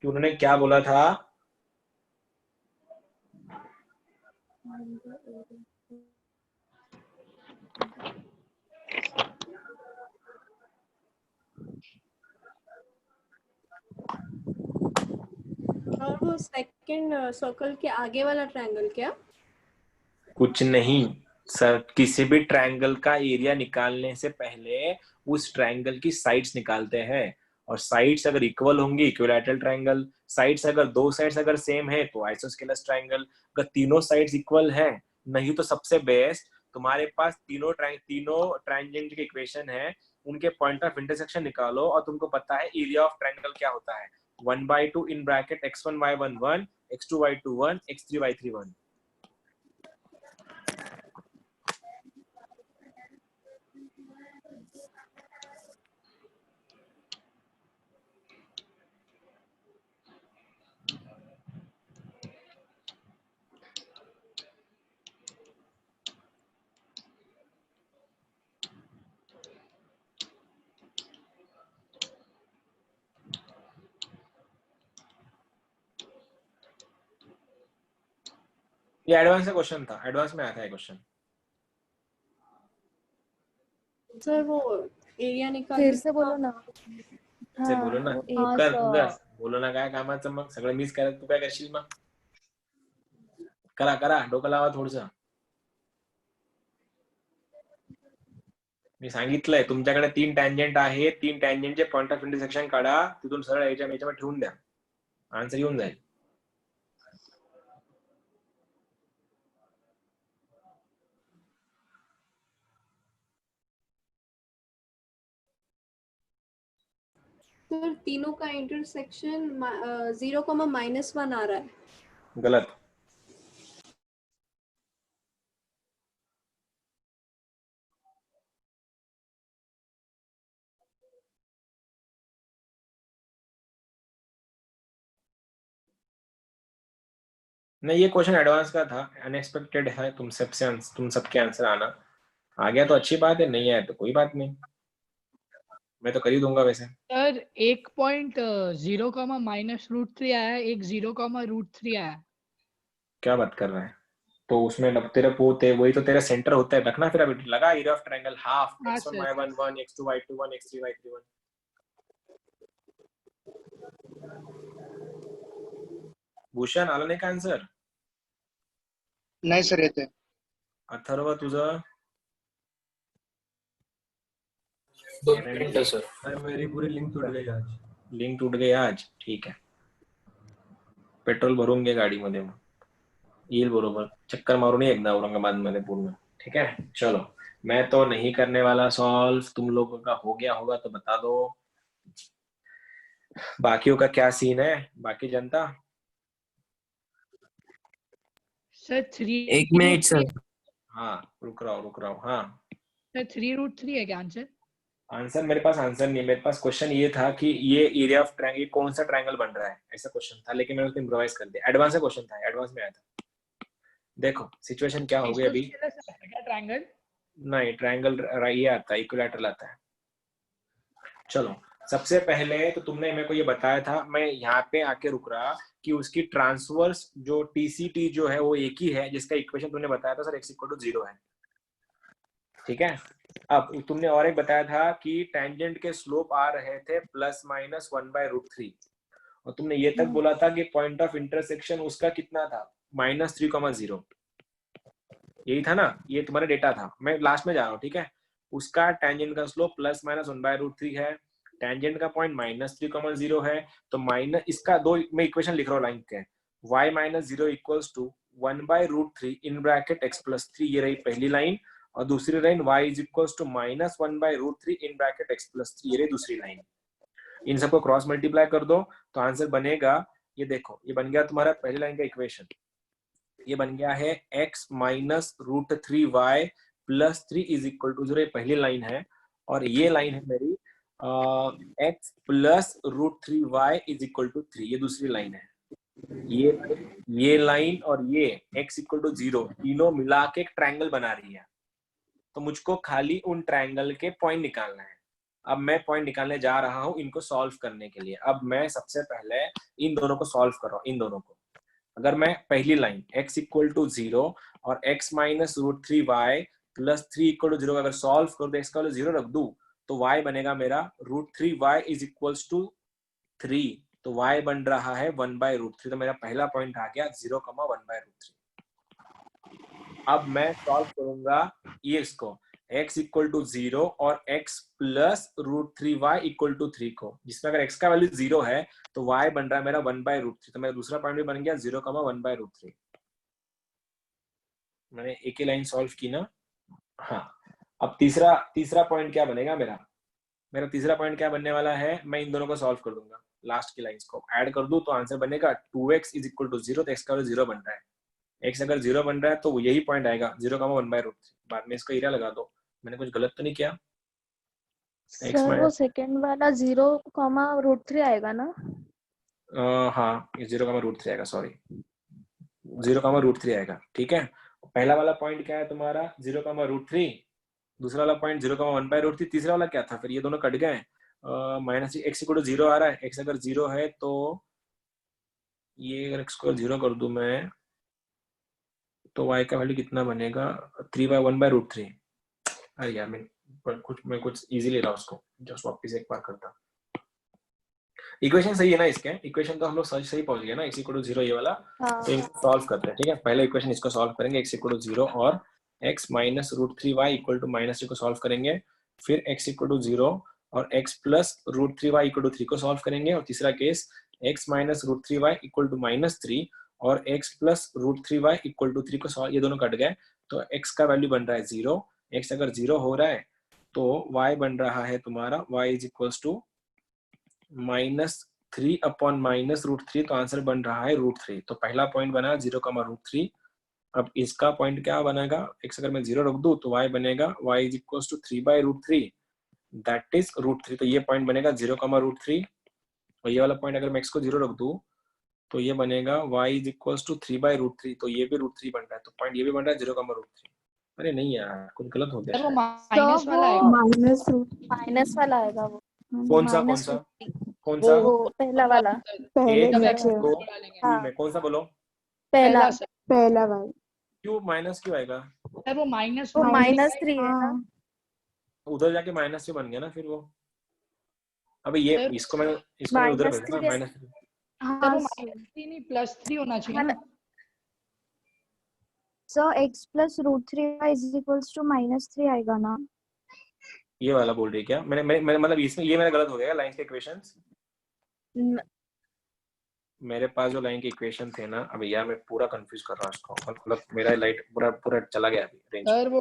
S1: कि उन्होंने क्या बोला था।
S5: और वो सेकंड सर्कल के आगे वाला ट्रायंगल क्या?
S1: कुछ नहीं सर, किसी भी ट्रायंगल का एरिया निकालने से पहले उस ट्रायंगल की साइड्स निकालते हैं। और साइड्स अगर इक्वल होंगी, इक्विलैटरल ट्रायंगल। साइड्स अगर 2 साइड्स अगर सेम है तो आइसोस्केलस ट्रायंगल। अगर तीनों साइड्स इक्वल है, नहीं तो सबसे बेस्ट तुम्हारे पास तीनों ट्रायंजेंट के इक्वेशन है, उनके पॉइंट ऑफ इंटरसेक्शन निकालो और तुमको पता है एरिया ऑफ ट्रायंगल क्या होता है। 1/2 in bracket x1y11 x2y21 x3y31। ये एडवांस का क्वेश्चन था, एडवांस में आया था ये क्वेश्चन।
S5: सर वो एरिया निकाल,
S15: फिर से बोलो ना।
S1: से बोलो ना, कर बस बोलो ना। काय कामाचं मग सगळं मिस करत तू काय करशील मग? करा डोकं लावा थोडंसं। मी सांगितलंय तुमच्याकडे 3 टँजेंट आहे, 3 टँजेंटचे पॉइंट ऑफ इंटरसेक्शन काढा, तिथून सरळ याच्यामध्ये ठेवून द्या, आन्सर येऊन जाईल।
S5: सर तीनों का इंटरसेक्शन 0, -1 आ रहा है।
S1: गलत। नहीं, ये क्वेश्चन एडवांस का था, अनएक्सपेक्टेड है। तुम सबके आंसर आना आ गया तो अच्छी बात है, नहीं आया तो कोई बात नहीं, मैं तो कर ही दूंगा वैसे।
S10: सर एक पॉइंट 0, -√3 आया, एक 0, √3 आया।
S1: क्या बात कर रहा है? तो उसमें तेरे पोते वही तो तेरा सेंटर होता है, रखना फिर। अभी लगा एरिया ऑफ ट्रायंगल हाफ
S10: हाँ
S1: x1
S10: sir.
S1: y1 1 x2 y2 1 x3 y3 1। Bhushan आला नाही का आन्सर?
S14: नाही सर येते.
S1: अथर्व तुझं?
S7: सर मेरी पूरी लिंक टूट गई आज.
S1: लिंक टूट गई आज, ठीक है. पेट्रोल भरून घे गाडीमध्ये, मग येईल बरोबर. चक्कर मारून ये एकदा औरंगाबाद मध्ये पूर्ण. ठीक है, चलो. मैं तो नहीं करने वाला सॉल्व, तुम लोगों का हो गया होगा तो बता दो. बाकियों का क्या सीन है, बाकी जनता?
S10: सर 3
S16: एक मिनट सर.
S1: हाँ रुक रहा हूँ. हाँ
S10: सर 3√3 है क्या आंसर?
S1: आंसर मेरे पास आंसर नहीं है. मेरे पास क्वेश्चन ये था कि ये एरिया ऑफ ट्रायंगल कौन सा ट्रायंगल बन रहा है, ऐसा क्वेश्चन था. लेकिन मैंने उसको इम्प्रोवाइज कर दिया. एडवांस का क्वेश्चन था, एडवांस में आया था. देखो सिचुएशन क्या हो गई अभी.
S10: क्या ट्रायंगल?
S1: नहीं, ट्रायंगल ये आता है, इक्विलैटरल आता है. चलो सबसे पहले तो तुमने मेरे को ये बताया था, मैं यहाँ पे आके रुक रहा कि उसकी ट्रांसवर्स जो TCT जो है वो एक ही है, जिसका इक्वेशन तुमने बताया था सर x = 0 है. ठीक है. अब तुमने और एक बताया था कि टेंजेंट के स्लोप आ रहे थे ±1/√3, और तुमने ये तक बोला था कि पॉइंट ऑफ इंटरसेक्शन उसका कितना था, -3,0. यही था ना, ये तुम्हारा डेटा था. मैं लास्ट में जा रहा हूँ. ठीक है. उसका टेंजेंट का स्लोप ±1/√3 है, टेंजेंट का पॉइंट -3,0 है. तो माइनस इसका दो मैं इक्वेशन लिख रहा हूँ लाइन के. y - 0 = 1/√3 इन ब्रैकेट x + 3, ये रही पहली लाइन. और दूसरी line y = -1/√3 in bracket x + 3, ये रही दूसरी लाइन. इन सबको क्रॉस मल्टीप्लाई कर दो तो आंसर बनेगा, ये देखो, ये बन गया तुम्हारा पहली लाइन का इक्वेशन. ये बन गया है x - √3y + 3 = 0, ये पहली लाइन है. और ये लाइन है मेरी x + √3y = 3, ये दूसरी लाइन है. ये लाइन और ये x = 0 तीनों मिला के एक ट्रायंगल बना रही है. तो मुझको खाली उन ट्रायंगल के पॉइंट निकालना है. अब मैं पॉइंट निकालने जा रहा हूं इनको सॉल्व करने के लिए. अब मैं सबसे पहले इन दोनों को सॉल्व कर रहा हूं. इन दोनों को अगर मैं पहली लाइन x = 0 और x - √3y + 3 = 0 अगर सॉल्व कर दो, x का वैल्यू 0 रख दूं तो y बनेगा मेरा √3y = 3. तो y बन रहा है 1/√3. तो मेरा पहला पॉइंट आ गया 0,1/√3. अब मैं सॉल्व करूंगा ये इसको x = 0 और x + √3y = 3 को, जिसमें अगर x का वैल्यू 0 है तो y बन रहा है मेरा 1/√3. तो मेरा दूसरा पॉइंट भी बन गया 0,1/√3. मैंने एक ही लाइन सॉल्व की ना. हाँ. अब तीसरा पॉइंट क्या बनेगा मेरा तीसरा पॉइंट क्या बनने वाला है, मैं इन दोनों को सॉल्व कर दूंगा. लास्ट की लाइंस को ऐड कर दूं तो आंसर बनेगा 2x = 0. तो x का वैल्यू 0 बन रहा है. x अगर 0 बन रहा है तो यही पॉइंट आएगा 0,1/√3. बाद में इसको एरिया लगा दो. मैंने कुछ गलत तो नहीं किया?
S15: सर वो सेकंड वाला 0,√3 आएगा ना?
S1: हाँ, ये 0,√3 आएगा. सॉरी, 0,√3 आएगा. ठीक है. पहला वाला पॉइंट क्या है तुम्हारा 0,√3, दूसरा वाला पॉइंट 0,1/√3, तीसरा वाला क्या था फिर, ये दोनों कट गए. -x = 0 आ रहा है. x अगर 0 है तो ये अगर x को 0 कर दूं मैं तो y का वैल्यू कितना बनेगा 3/1/√3. अरे यार मैं कुछ इजी ले रहा हूँ उसको, जस्ट वापस एक बार करता. इक्वेशन सही है ना इसके? इक्वेशन तो हम लोग सही पहुंच गए ना, x = 0 ये वाला. तो इनको सॉल्व करते हैं. ठीक है. पहले इक्वेशन इसको सॉल्व करेंगे, x = 0 और x - √3y = -3 को सॉल्व करेंगे. फिर x = 0 और x + √3y = 3 को सॉल्व करेंगे. और तीसरा केस x - √3y = -3 और x + √3y = 3 को सॉल्व. ये दोनों कट गए तो x का वैल्यू बन रहा है 0. x अगर 0 हो रहा है तो y बन रहा है तुम्हारा y = -3/√3. तो आंसर बन रहा है √3. तो पहला पॉइंट बना 0,√3. अब इसका पॉइंट क्या बनेगा, x अगर मैं 0 रख दूं तो y बनेगा y = 3/√3, दैट इज √3. तो ये पॉइंट बनेगा 0,√3. और ये वाला पॉइंट अगर मैं x को 0 रख दूं तो ये बनेगा y = 3/√3. तो ये भी √3 बन रहा है. तो पॉइंट ये भी बन रहा है 0,√3. अरे नहीं यार, कुछ गलत हो गया.
S10: माइनस वाला है.
S15: माइनस वाला आएगा वो.
S1: कौन सा
S15: वो पहला वाला.
S1: पहले में कौन सा बोलो?
S15: पहला
S4: वाला.
S1: क्यों माइनस क्यों आएगा?
S10: सर वो माइनस
S15: वो -3 है ना।
S1: उधर जाके -3 बन गया ना फिर वो। अबे ये इसको मैं उधर भेजा ना -3।
S10: सर वो -3 नहीं +3 होना चाहिए ना।
S15: सो x + √3y = -3 आएगा ना।
S1: ये वाला बोल रही है क्या? मैंने मतलब इसमें ये मेरा गलत हो गया लाइन के इक्वेशंस। मेरे पास जो लाइन के इक्वेशन थे ना, अभी यार मैं पूरा कंफ्यूज कर रहा हूँ इसको, मतलब मेरा लाइट पूरा चला गया अभी रेंज।
S10: सर वो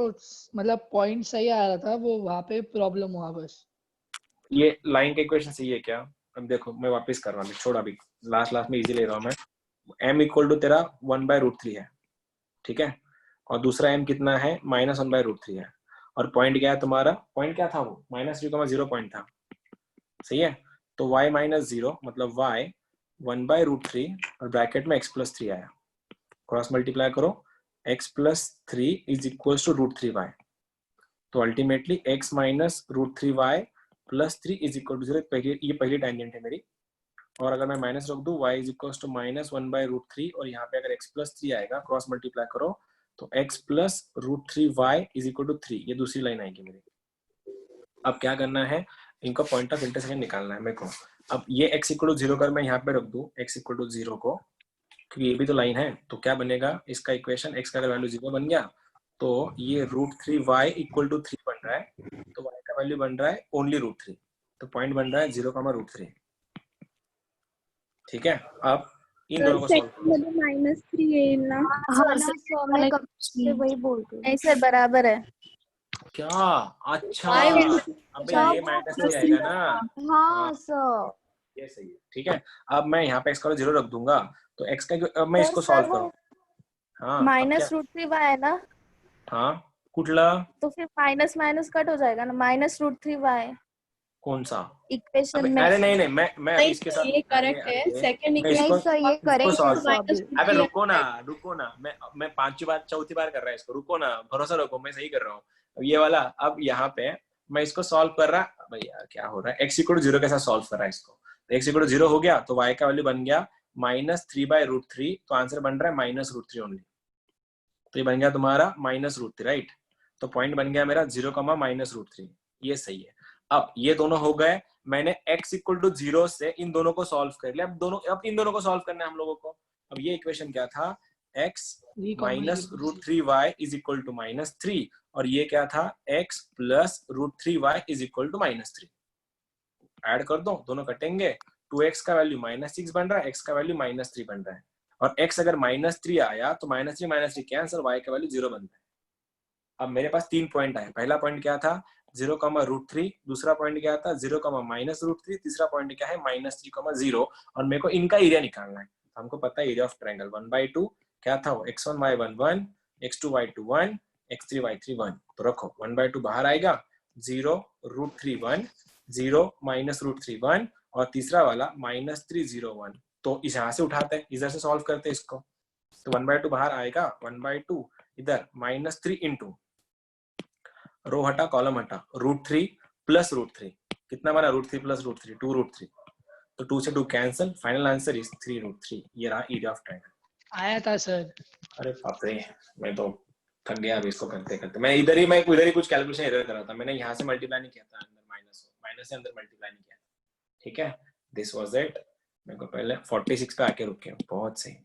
S10: मतलब पॉइंट सही आ रहा था, वो वहाँ पे प्रॉब्लम हुआ बस।
S1: ये लाइन के इक्वेशन सही है क्या? अब देखो मैं वापस कर रहा हूँ, छोड़ अभी लास्ट में इजी ले रहा हूँ मैं। m = तेरा 1/√3 है, ठीक है, और दूसरा m कितना है? -1/√3 है, और पॉइंट क्या है तुम्हारा? पॉइंट क्या था वो? -3,0 पॉइंट था, सही है। तो y - 0 मतलब y 1/√3 और ब्रैकेट में x + 3 आया, क्रॉस मल्टीप्लाई करो, x + 3 = √3y। तो अल्टीमेटली x - √3y + 3 = 0। ये पहली टेंजेंट है मेरी, और अगर मैं माइनस रख दूं y = -1/√3 और यहाँ पे अगर x + 3 आएगा, क्रॉस मल्टीप्लाई करो तो x + √3y = 3। ये दूसरी लाइन आएगी मेरी। अब क्या करना है, इनका पॉइंट ऑफ इंटरसेक्शन निकालना है मेरे को। अब ये x = 0 कर मैं यहाँ पे रख दूं x = 0 को, क्योंकि ये भी तो लाइन है, तो क्या बनेगा इसका इक्वेशन? x का वैल्यू 0 बन गया तो ये √3y = 3 बन रहा है, तो y का वैल्यू बन रहा है ओनली √3, तो पॉइंट बन रहा है 0,√3। ठीक है, अब इन दोनों को सॉल्व करो।
S5: -3 है ना।
S15: हाँ सर, मैं कब से वही बोल रही हूँ। नहीं सर, बराबर है।
S1: क्या? अच्छा, अबे ये -3 आएगा ना।
S15: हाँ सर,
S1: ये सही है, ठीक है। अब मैं यहाँ पे x का 0 रख दूंगा, तो x का, अब मैं इसको सॉल्व करूँ। हाँ
S15: -√3y है ना।
S1: हाँ, कुठला?
S15: तो फिर माइनस माइनस कट हो जाएगा ना, -√3y
S1: कौन सा
S15: इक्वेशन में।
S1: अरे नहीं, मैं इसके साथ
S5: ये करेक्ट है। सेकंड
S15: नहीं सर, ये करेक्ट है।
S1: अबे रुको ना, मैं चौथी बार कर रहा है इसको, रुको ना, भरोसा रखो, मैं सही कर रहा हूँ ये वाला। अब यहाँ पे मैं इसको सॉल्व कर रहा, भैया क्या हो रहा है, x = 0 के साथ सॉल्व कर रहा है इसको, तो x = 0 हो गया तो y का वैल्यू बन गया -3/√3, तो आंसर बन रहा है -√3 ओनली। तो ये बन गया तुम्हारा -√3, राइट। तो पॉइंट बन गया मेरा 0, -√3, ये सही है। अब ये दोनों हो गए, मैंने x = 0 से इन दोनों को सॉल्व कर लिया। अब इन दोनों को सॉल्व करना है हम लोगों को। अब ये इक्वेशन क्या था? x - √3y = -3, और ये क्या था? x + √3y = -3। ऐड कर दो, दोनों कटेंगे, 2x का वैल्यू -6 बन रहा है, x का वैल्यू -3 बन रहा है, और x अगर -3 आया तो -3 कैंसिल, y का वैल्यू 0 बनता है। अब मेरे पास 3 पॉइंट आए। पहला पॉइंट क्या था? 0,√3, दूसरा पॉइंट क्या था? 0, -√3, तीसरा पॉइंट क्या है? -3,0, और मेरे को इनका एरिया निकालना है। हमको पता है एरिया ऑफ ट्रायंगल 1/2 क्या था वो? x1 y1 1, x2 y2 1, x3 y3 1। तो रखो 1/2 बाहर आएगा, 0 √3 1, 0 -√3 1, और तीसरा वाला -3 0 1। तो इस यहाँ से उठाते हैं, इधर से सॉल्व करते हैं इसको, तो 1/2 बाहर आएगा, 1/2 इधर -3 इंटू रो हटा कॉलम हटा, √3 + √3 कितना बना? √3 + √3 2√3, तो 2 से 2 कैंसिल, फाइनल आंसर इज 3√3। ये रहा एरिया ऑफ ट्रायंगल।
S10: आया था सर।
S1: अरे बाप रे, मैं तो थक गया अभी इसको करते करते। मैं इधर ही कुछ कैलकुलेशन इधर कर रहा था, मैंने यहाँ से मल्टीप्लाई नहीं किया था, अंदर माइनस से अंदर मल्टीप्लाई नहीं किया था। ठीक है, दिस वाज इट। मेरे को पहले 46 पे आके रुके, बहुत सही।